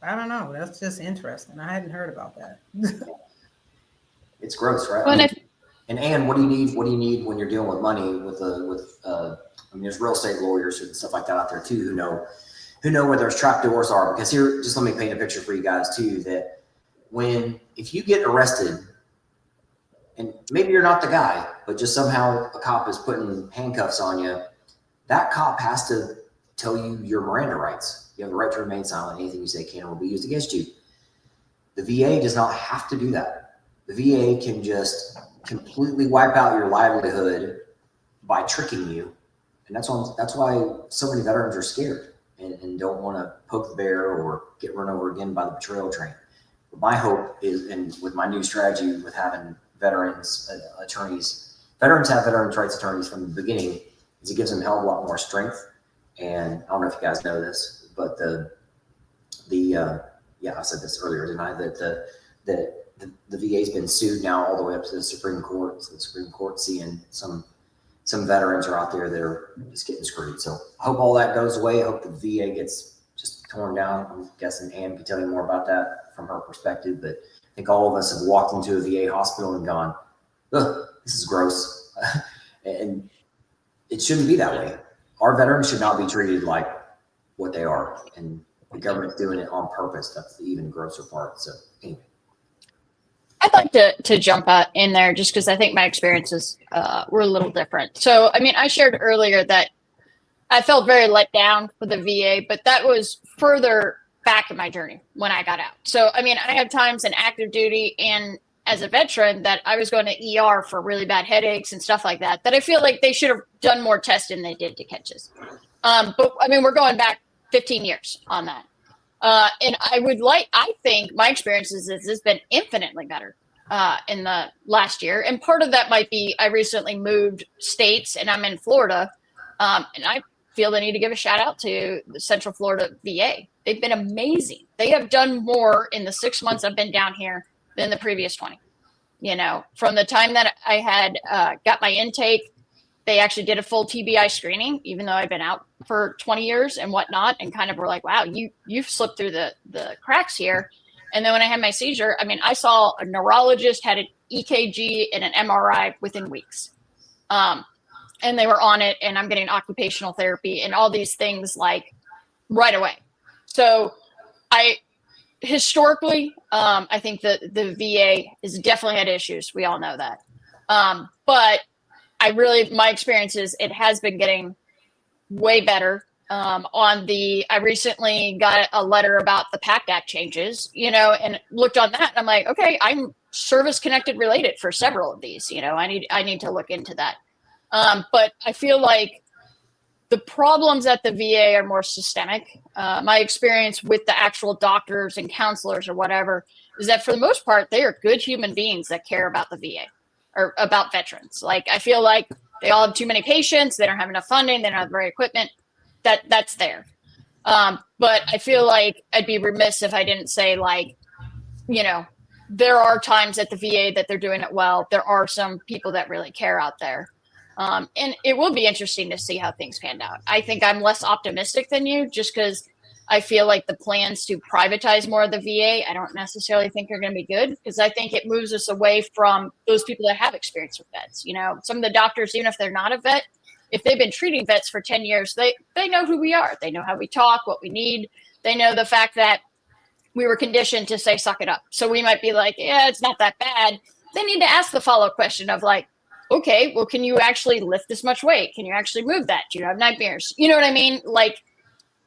I don't know. That's just interesting. I hadn't heard about that. It's gross, right? Well, and what do you need? What do you need when you're dealing with money? I mean, there's real estate lawyers and stuff like that out there too who know where those trap doors are. Because here, just let me paint a picture for you guys too. That if you get arrested, and maybe you're not the guy, but just somehow a cop is putting handcuffs on you, that cop has to tell you your Miranda rights. You have the right to remain silent. Anything you say can or will be used against you. The VA does not have to do that. The VA can just completely wipe out your livelihood by tricking you. And that's why so many veterans are scared and don't want to poke the bear or get run over again by the betrayal train. But my hope is, and with my new strategy with having veterans attorneys, veterans have veterans rights attorneys from the beginning, is it gives them a hell of a lot more strength. And I don't know if you guys know this, but I said this earlier, didn't I? That the VA's been sued now all the way up to the Supreme Court. So the Supreme Court seeing some veterans are out there that are just getting screwed. So I hope all that goes away. I hope the VA gets just torn down. I'm guessing Ann can tell you more about that from her perspective, but I think all of us have walked into a VA hospital and gone, ugh, this is gross. And it shouldn't be that way. Our veterans should not be treated like what they are, and the government's doing it on purpose. That's the even grosser part. So anyway. I'd like to jump in there just because I think my experiences were a little different. So, I mean, I shared earlier that I felt very let down with the VA, but that was further back in my journey when I got out. So, I mean, I had times in active duty and as a veteran that I was going to ER for really bad headaches and stuff like that, that I feel like they should have done more testing than they did to catch us. But I mean, we're going back 15 years on that. And I think my experiences has been infinitely better in the last year. And part of that might be I recently moved states and I'm in Florida. And I feel the need to give a shout out to the Central Florida VA. They've been amazing. They have done more in the 6 months I've been down here than the previous 20. You know, from the time that I had got my intake, they actually did a full TBI screening, even though I've been out for 20 years and whatnot, and kind of were like, wow, you've slipped through the cracks here. And then when I had my seizure, I mean, I saw a neurologist, had an EKG and an MRI within weeks. And they were on it, and I'm getting occupational therapy and all these things like right away. So historically, I think that the VA has definitely had issues. We all know that. But my experience is it has been getting way better. I recently got a letter about the PACT Act changes, and looked on that. And I'm like, okay, I'm service connected related for several of these, I need to look into that. But I feel like the problems at the VA are more systemic. My experience with the actual doctors and counselors or whatever is that for the most part, they are good human beings that care about the VA or about veterans. Like, I feel like they all have too many patients. They don't have enough funding. They don't have the right equipment. That's there. But I feel like I'd be remiss if I didn't say, like, there are times at the VA that they're doing it well. There are some people that really care out there. And it will be interesting to see how things pan out. I think I'm less optimistic than you just because I feel like the plans to privatize more of the VA, I don't necessarily think are going to be good because I think it moves us away from those people that have experience with vets. Some of the doctors, even if they're not a vet, if they've been treating vets for 10 years, they know who we are. They know how we talk, what we need. They know the fact that we were conditioned to say, suck it up. So we might be like, yeah, it's not that bad. They need to ask the follow-up question of like, okay, well, can you actually lift this much weight? Can you actually move that? Do you have nightmares? You know what I mean? Like,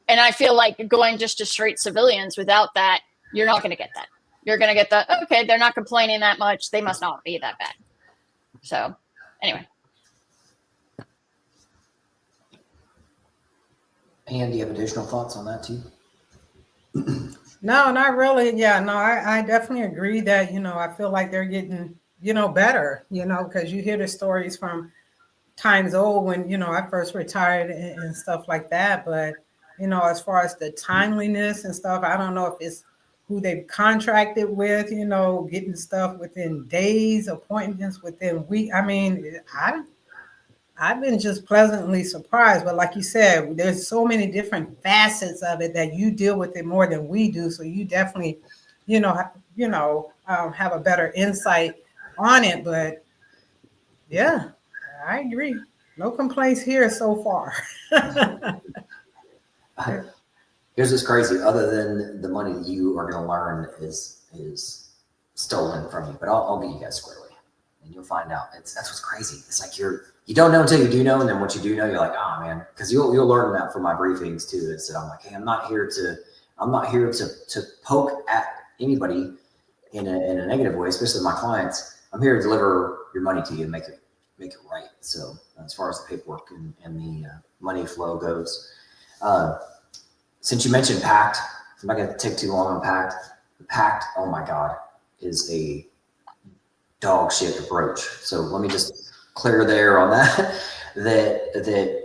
and I feel like going just to straight civilians without that, you're not going to get that. You're going to get the, okay, they're not complaining that much. They must not be that bad. So anyway. And do you have additional thoughts on that too? No, not really. Yeah, no, I definitely agree that, I feel like they're getting, better, because you hear the stories from times old when, I first retired and stuff like that. But, as far as the timeliness and stuff, I don't know if it's who they've contracted with, getting stuff within days, appointments within weeks. I mean, I've been just pleasantly surprised, but like you said, there's so many different facets of it that you deal with it more than we do. So you definitely, have a better insight on it. But yeah, I agree. No complaints here so far. Here's what's crazy. Other than the money that you are going to learn is stolen from you, but I'll get you guys squarely, and you'll find out. That's what's crazy. It's like you don't know until you do know, and then once you do know, you're like, oh man, because you'll learn that from my briefings too. Is that I'm like, hey, I'm not here to poke at anybody in a negative way, especially my clients. I'm here to deliver your money to you and make it right. So as far as the paperwork and the money flow goes, since you mentioned PACT, I'm not going to take too long on PACT. The PACT, oh my God, is a dog shit approach. So let me just clear there on that. that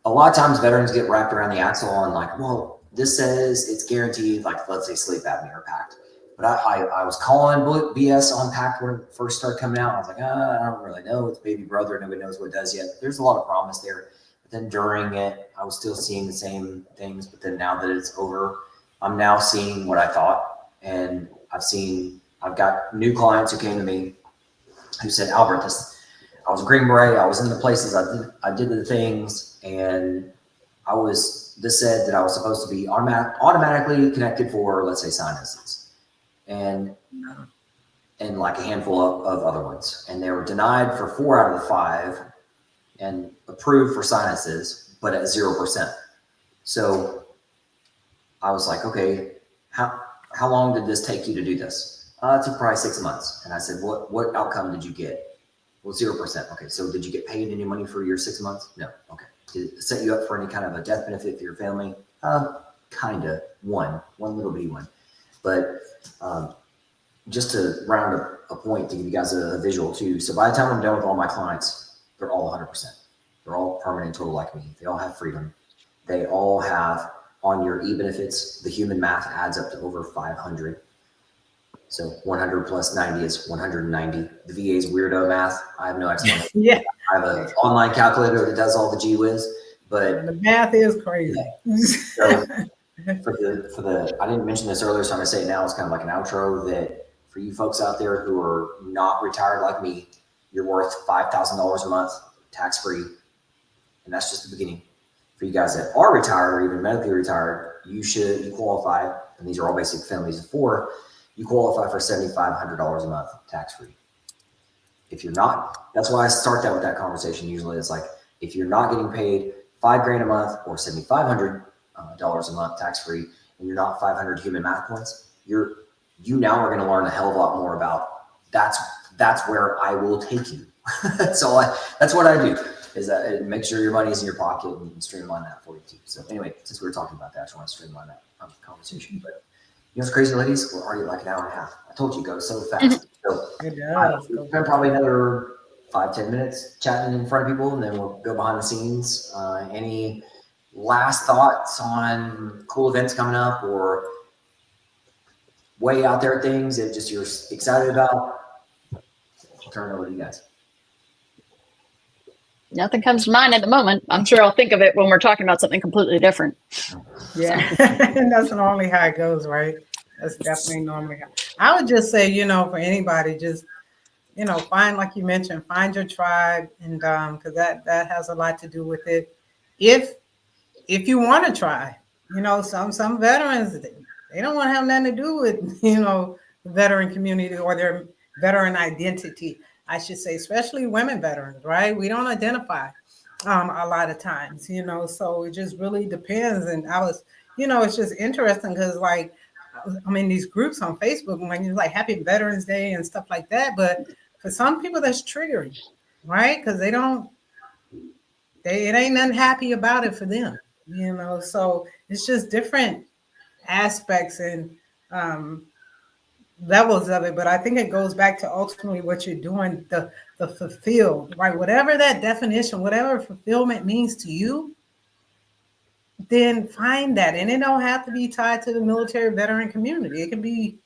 a lot of times veterans get wrapped around the axle on like, well, this says it's guaranteed, like let's say sleep apnea or PACT. But I was calling BS on PACT when it first started coming out. I was like, I don't really know. It's baby brother. Nobody knows what it does yet. There's a lot of promise there. But then during it, I was still seeing the same things. But then now that it's over, I'm now seeing what I thought. And I've got new clients who came to me who said, Albert, I was a Green Beret. I was in the places. I did the things. And this said that I was supposed to be automatically connected for, let's say, sinuses. And like a handful of other ones. And they were denied for 4 out of the 5 and approved for sinuses, but at 0%. So I was like, okay, how long did this take you to do this? It took probably 6 months. And I said, what outcome did you get? Well, 0%. Okay, so did you get paid any money for your 6 months? No. Okay. Did it set you up for any kind of a death benefit for your family? Kind of. One little bitty one. But just to round up a point to give you guys a visual too. So by the time I'm done with all my clients, they're all 100%. They're all permanent total like me. They all have freedom. They all have on your e-benefits, the human math adds up to over 500. So 100 plus 90 is 190. The VA's weirdo math, I have no explanation. Yeah. I have an online calculator that does all the gee whiz, but the math is crazy. So for the, I didn't mention this earlier, so I'm gonna say it now. It's kind of like an outro that for you folks out there who are not retired like me, you're worth $5,000 a month, tax-free. And that's just the beginning. For you guys that are retired or even medically retired, you qualify, and these are all basic families of 4, you qualify for $7,500 a month, tax-free. If you're not, that's why I start that with that conversation usually. It's like, if you're not getting paid $5,000 a month or $7,500 a month tax free, and you're not 500 human math points, you now are going to learn a hell of a lot more about that's where I will take you. That's what I do, is make sure your money's in your pocket and streamline that for you too. So anyway, since we were talking about that, I just want to streamline that conversation. But you know what's crazy, ladies? We're already like an hour and a half. I told you, it goes so fast. So we'll spend probably another 5-10 minutes chatting in front of people, and then we'll go behind the scenes. Any last thoughts on cool events coming up or way out there things that just you're excited about? I'll turn it over to you guys. Nothing comes to mind at the moment. I'm sure I'll think of it when we're talking about something completely different. Yeah, and that's normally how it goes, right? That's definitely normally how. I would just say, for anybody, just, find, like you mentioned, find your tribe, and because that has a lot to do with it. If you want to try, some veterans, they don't want to have nothing to do with, the veteran community or their veteran identity, I should say, especially women veterans, right? We don't identify a lot of times, so it just really depends. And I was, it's just interesting because, like, I'm in these groups on Facebook when you're like Happy Veterans Day and stuff like that. But for some people, that's triggering, right? Because it ain't nothing happy about it for them, so it's just different aspects and levels of it. But I think it goes back to ultimately what you're doing, the fulfilled, right? Whatever that definition, whatever fulfillment means to you, then find that. And it don't have to be tied to the military veteran community. It can be,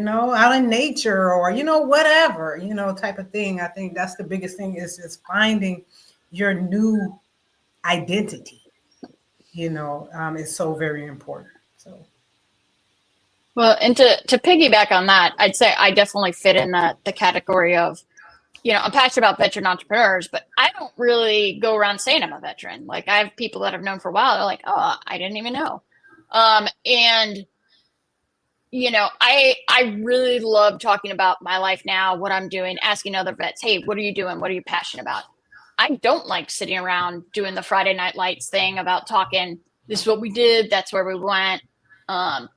out in nature or, whatever, type of thing. I think that's the biggest thing is finding your new identity, is so very important. So. Well, and to piggyback on that, I'd say I definitely fit in the category of, I'm passionate about veteran entrepreneurs, but I don't really go around saying I'm a veteran. Like, I have people that I've known for a while. They're like, oh, I didn't even know. And, I really love talking about my life now, what I'm doing, asking other vets, hey, what are you doing? What are you passionate about? I don't like sitting around doing the Friday Night Lights thing about talking, this is what we did, that's where we went. To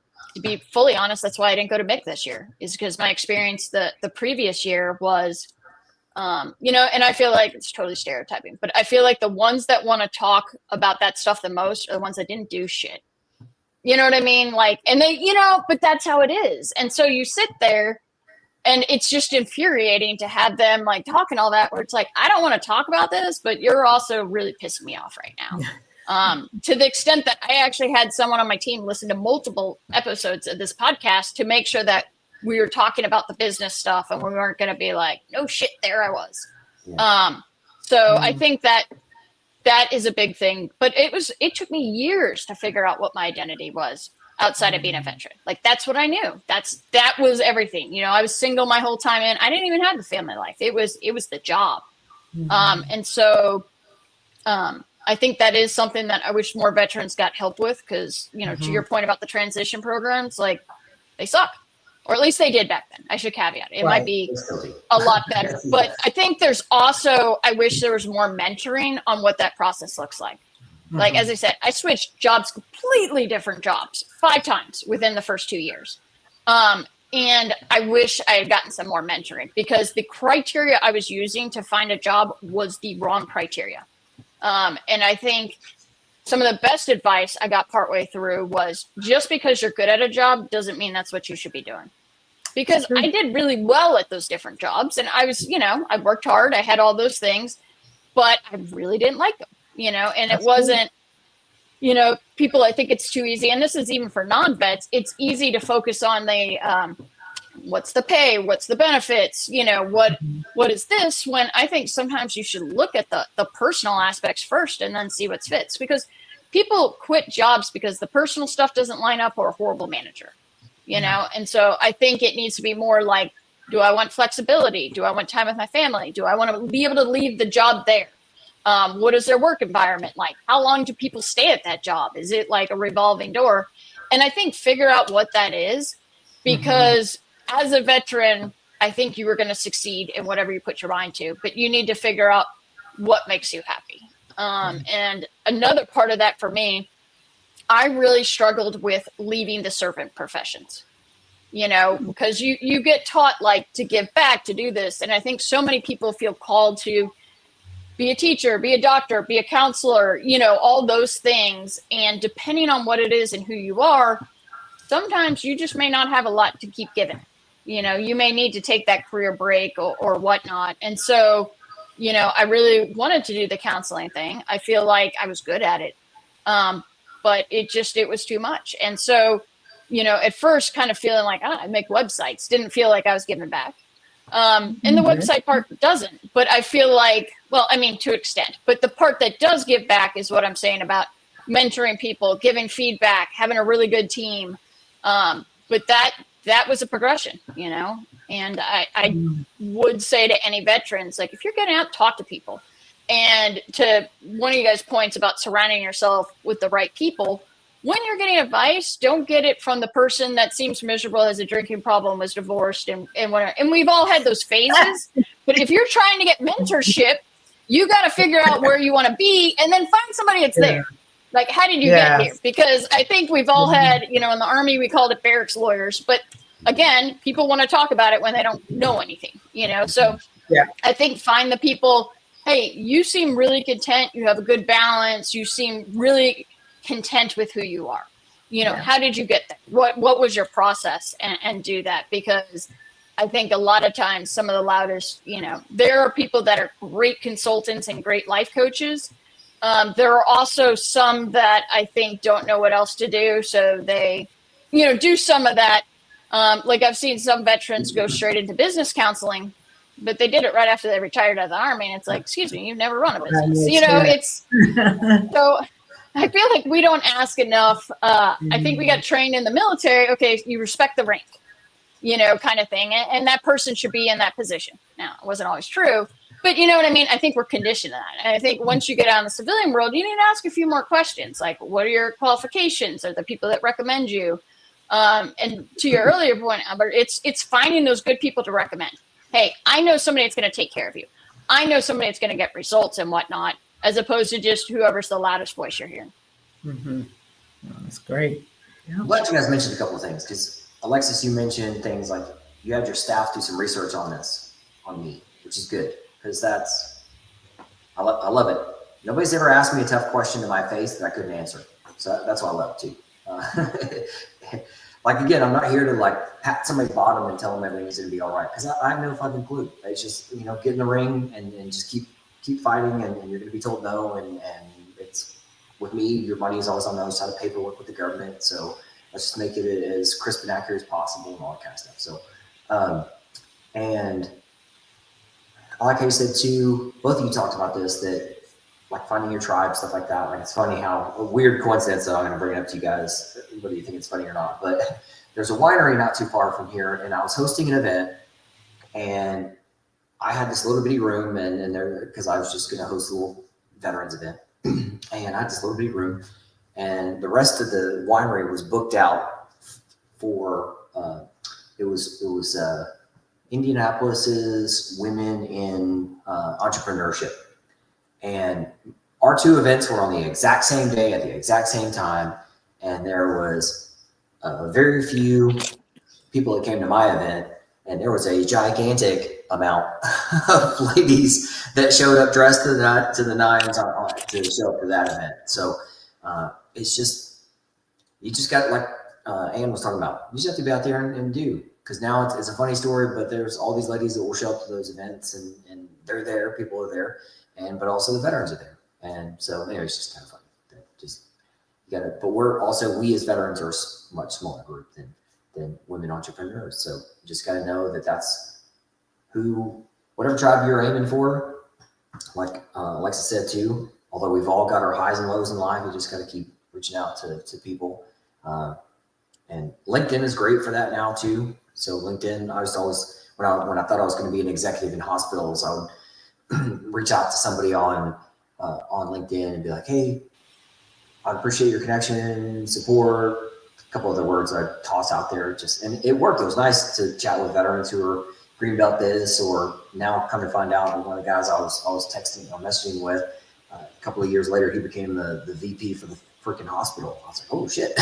be fully honest, that's why I didn't go to Mick this year, is because my experience the previous year was, and I feel like it's totally stereotyping, but I feel like the ones that want to talk about that stuff the most are the ones that didn't do shit. You know what I mean? Like, and they, but that's how it is. And so you sit there and it's just infuriating to have them like talking all that, where it's like, I don't want to talk about this, but you're also really pissing me off right now. To the extent that I actually had someone on my team listen to multiple episodes of this podcast to make sure that we were talking about the business stuff and we weren't going to be like, no shit, there I was. Yeah. I think that is a big thing, but it took me years to figure out what my identity was outside of being a veteran. Like, that's what I knew. That was everything. I was single my whole time in. I didn't even have the family life. It was the job. I think that is something that I wish more veterans got help with, because, to your point about the transition programs, like, they suck, or at least they did back then. I should caveat it. It might be a lot better, but I think there's also, I wish there was more mentoring on what that process looks like. Like, as I said, I switched jobs, completely different jobs, 5 times within the first 2 years. And I wish I had gotten some more mentoring, because the criteria I was using to find a job was the wrong criteria. And I think some of the best advice I got partway through was, just because you're good at a job doesn't mean that's what you should be doing. Because I did really well at those different jobs, and I was, I worked hard, I had all those things, but I really didn't like them, and it wasn't, people, I think it's too easy. And this is even for non-vets. It's easy to focus on the, what's the pay, what's the benefits, what is this, when I think sometimes you should look at the personal aspects first and then see what fits, because people quit jobs because the personal stuff doesn't line up, or a horrible manager, and so I think it needs to be more like, do I want flexibility? Do I want time with my family? Do I want to be able to leave the job there? What is their work environment like? How long do people stay at that job? Is it like a revolving door? And I think figure out what that is, because as a veteran, I think you were going to succeed in whatever you put your mind to, but you need to figure out what makes you happy. And another part of that for me, I really struggled with leaving the servant professions, because you get taught like to give back, to do this. And I think so many people feel called to be a teacher, be a doctor, be a counselor, all those things. And depending on what it is and who you are, sometimes you just may not have a lot to keep giving. You may need to take that career break or whatnot. And so, I really wanted to do the counseling thing. I feel like I was good at it. But it was too much. And so, at first kind of feeling like, I make websites, didn't feel like I was giving back. And the website part doesn't, but I feel like, to an extent, but the part that does give back is what I'm saying about mentoring people, giving feedback, having a really good team. But that was a progression, and I would say to any veterans, like, if you're getting out, talk to people. And to one of you guys' points about surrounding yourself with the right people, when you're getting advice, don't get it from the person that seems miserable, has a drinking problem, was divorced, and whatever. And we've all had those phases. But if you're trying to get mentorship, you got to figure out where you want to be and then find somebody that's there. Like, how did you get here? Because I think we've all had, in the Army, we called it barracks lawyers. But again, people want to talk about it when they don't know anything, So I think find the people. Hey, you seem really content. You have a good balance. You seem really content with who you are. How did you get there? What was your process? And do that, because I think a lot of times some of the loudest, there are people that are great consultants and great life coaches. There are also some that I think don't know what else to do. So they, do some of that. Like I've seen some veterans go straight into business counseling, but they did it right after they retired out of the Army. And it's like, excuse me, you've never run a business. It's so I feel like we don't ask enough. I think we got trained in the military. Okay, you respect the rank, kind of thing. And that person should be in that position. Now, it wasn't always true, but you know what I mean? I think we're conditioned to that. And I think once you get out in the civilian world, you need to ask a few more questions. Like, what are your qualifications? Are the people that recommend you? And to your earlier point, Albert, it's finding those good people to recommend. Hey, I know somebody that's going to take care of you. I know somebody that's going to get results and whatnot, as opposed to just whoever's the loudest voice you're hearing. Mm-hmm. Oh, that's great. Yeah. I'm glad you guys mentioned a couple of things, because Alexis, you mentioned things like you had your staff do some research on me, which is good, because I love it. Nobody's ever asked me a tough question to my face that I couldn't answer. So that's why I love it too. Like, again, I'm not here to like pat somebody's bottom and tell them everything's going to be all right, because I have no fucking clue. It's just, get in the ring and just keep fighting, and you're going to be told no. And it's, with me, your money is always on the other side of paperwork with the government. So let's just make it as crisp and accurate as possible and all that kind of stuff. So, and I like how you said too, both of you talked about this, that like finding your tribe, stuff like that. Like, it's funny how a weird coincidence, so I'm going to bring it up to you guys, whether you think it's funny or not, but there's a winery not too far from here, and I was hosting an event, and I had this little bitty room, and there, because I was just going to host a little veterans event, and I had this little bitty room, and the rest of the winery was booked out for, it was Indianapolis's Women in Entrepreneurship. And our two events were on the exact same day at the exact same time. And there was very few people that came to my event. And there was a gigantic amount of ladies that showed up dressed to the nines to show up for that event. So it's just, you just got, like Ann was talking about, you just have to be out there and do. Because now it's a funny story, but there's all these ladies that will show up to those events, and they're there, people are there. But also the veterans are there. And so anyway, it's just kind of funny. But we as veterans are a much smaller group than women entrepreneurs. So you just got to know that that's whatever tribe you're aiming for. Like Alexis said too, although we've all got our highs and lows in life, we just got to keep reaching out to people. And LinkedIn is great for that now too. So LinkedIn, I was always, when I thought I was going to be an executive in hospitals, I would reach out to somebody on LinkedIn and be like, hey, I appreciate your connection, support, a couple other words I toss out there. And it worked. It was nice to chat with veterans who are green belt this, or now come to find out one of the guys I was texting or messaging with a couple of years later, he became the VP for the freaking hospital. I was like, oh shit,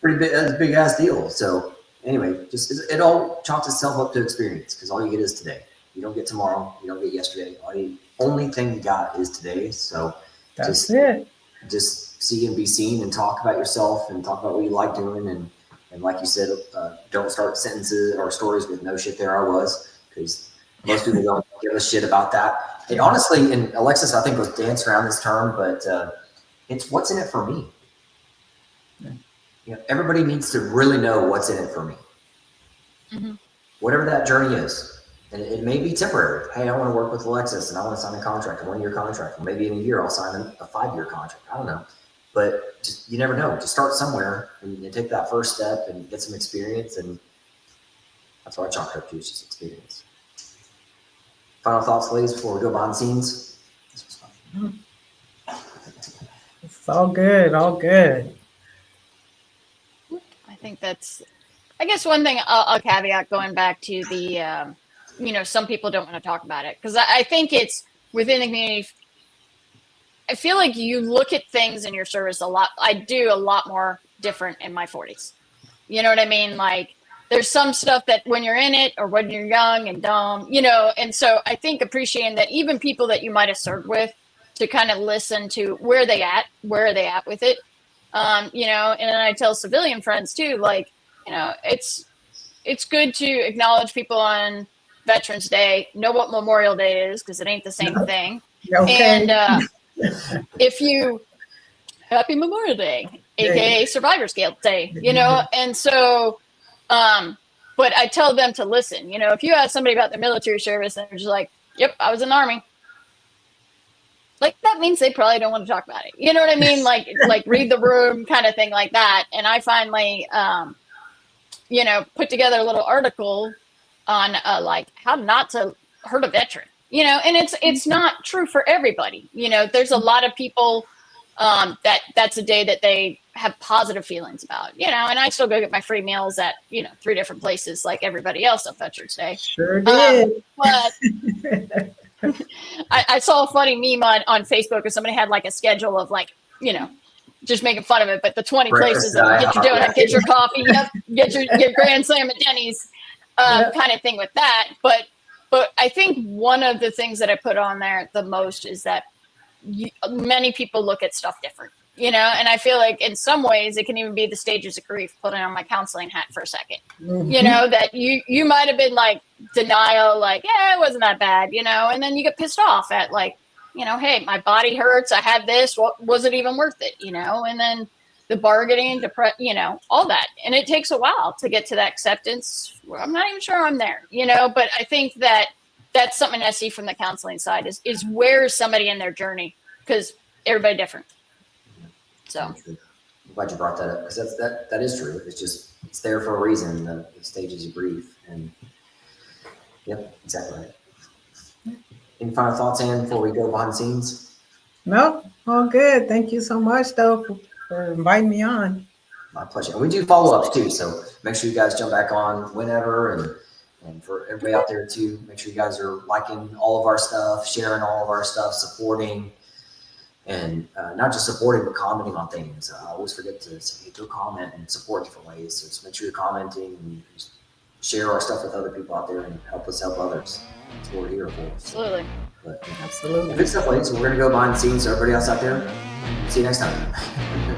pretty big, that's a big ass deal. So anyway, just it all chalks itself up to experience, because all you get is today. You don't get tomorrow. You don't get yesterday. Only thing you got is today. So That's it. Just see and be seen, and talk about yourself, and talk about what you like doing. And like you said, don't start sentences or stories with no shit, there I was, because most people don't give a shit about that. And honestly, and Alexis, I think, was dancing around this term, but it's what's in it for me. Yeah. You know, everybody needs to really know what's in it for me. Mm-hmm. Whatever that journey is. And it may be temporary. Hey, I want to work with Alexis and I want to sign a contract, a 1-year contract. Or maybe in a year I'll sign a 5-year contract. I don't know. But just, you never know. Just start somewhere and take that first step and get some experience. And that's what I chalk it up to, is just experience. Final thoughts, ladies, before we go behind the scenes? This was fun. It's all good. All good. I think that's, I guess one thing I'll caveat, going back to the, some people don't want to talk about it, because I think it's within the community. I feel like you look at things in your service a lot. I do a lot more different in my 40s. You know what I mean? Like, there's some stuff that when you're in it, or when you're young and dumb, and so I think appreciating that even people that you might have served with, to kind of listen to where are they at with it. And I tell civilian friends too, like, it's good to acknowledge people on Veterans Day, know what Memorial Day is, because it ain't the same thing. Okay. And if you, Happy Memorial Day, aka Survivor's Guilt Day, and so, but I tell them to listen. If you ask somebody about their military service and they're just like, yep, I was in the Army, like, that means they probably don't want to talk about it. You know what I mean? Like read the room kind of thing, like that. And I finally, put together a little article on like how not to hurt a veteran, and it's not true for everybody. There's a lot of people that's a day that they have positive feelings about, and I still go get my free meals at, 3 different places like everybody else on Veterans Day. Sure did. But I saw a funny meme on Facebook, where somebody had like a schedule of like, just making fun of it, but the 20 places of get your donut, get your coffee, get your Grand Slam at Denny's, kind of thing with that. But I think one of the things that I put on there the most is that many people look at stuff different, and I feel like in some ways it can even be the stages of grief, putting on my counseling hat for a second, that you might have been like denial, like, yeah, it wasn't that bad, and then you get pissed off at like, hey, my body hurts, I have this, what was it even worth it, and then the bargaining, all that. And it takes a while to get to that acceptance. I'm not even sure I'm there, but I think that's something I see from the counseling side is where is somebody in their journey, because everybody different. So I'm glad you brought that up, because that is true. It's there for a reason, the stages of grief. And yep, exactly right. Any final thoughts, Ann, before we go behind the scenes? No, all good. Thank you so much, though, for inviting me on. My pleasure. And we do follow-ups too, so make sure you guys jump back on whenever, and for everybody out there too, make sure you guys are liking all of our stuff, sharing all of our stuff, supporting, and not just supporting, but commenting on things. I always forget to say, hey, go comment and support different ways. So just make sure you're commenting and just share our stuff with other people out there and help us help others. That's what we're here for. Absolutely. But, Absolutely. Good stuff, ladies. We're going to go behind the scenes. So everybody else out there, see you next time.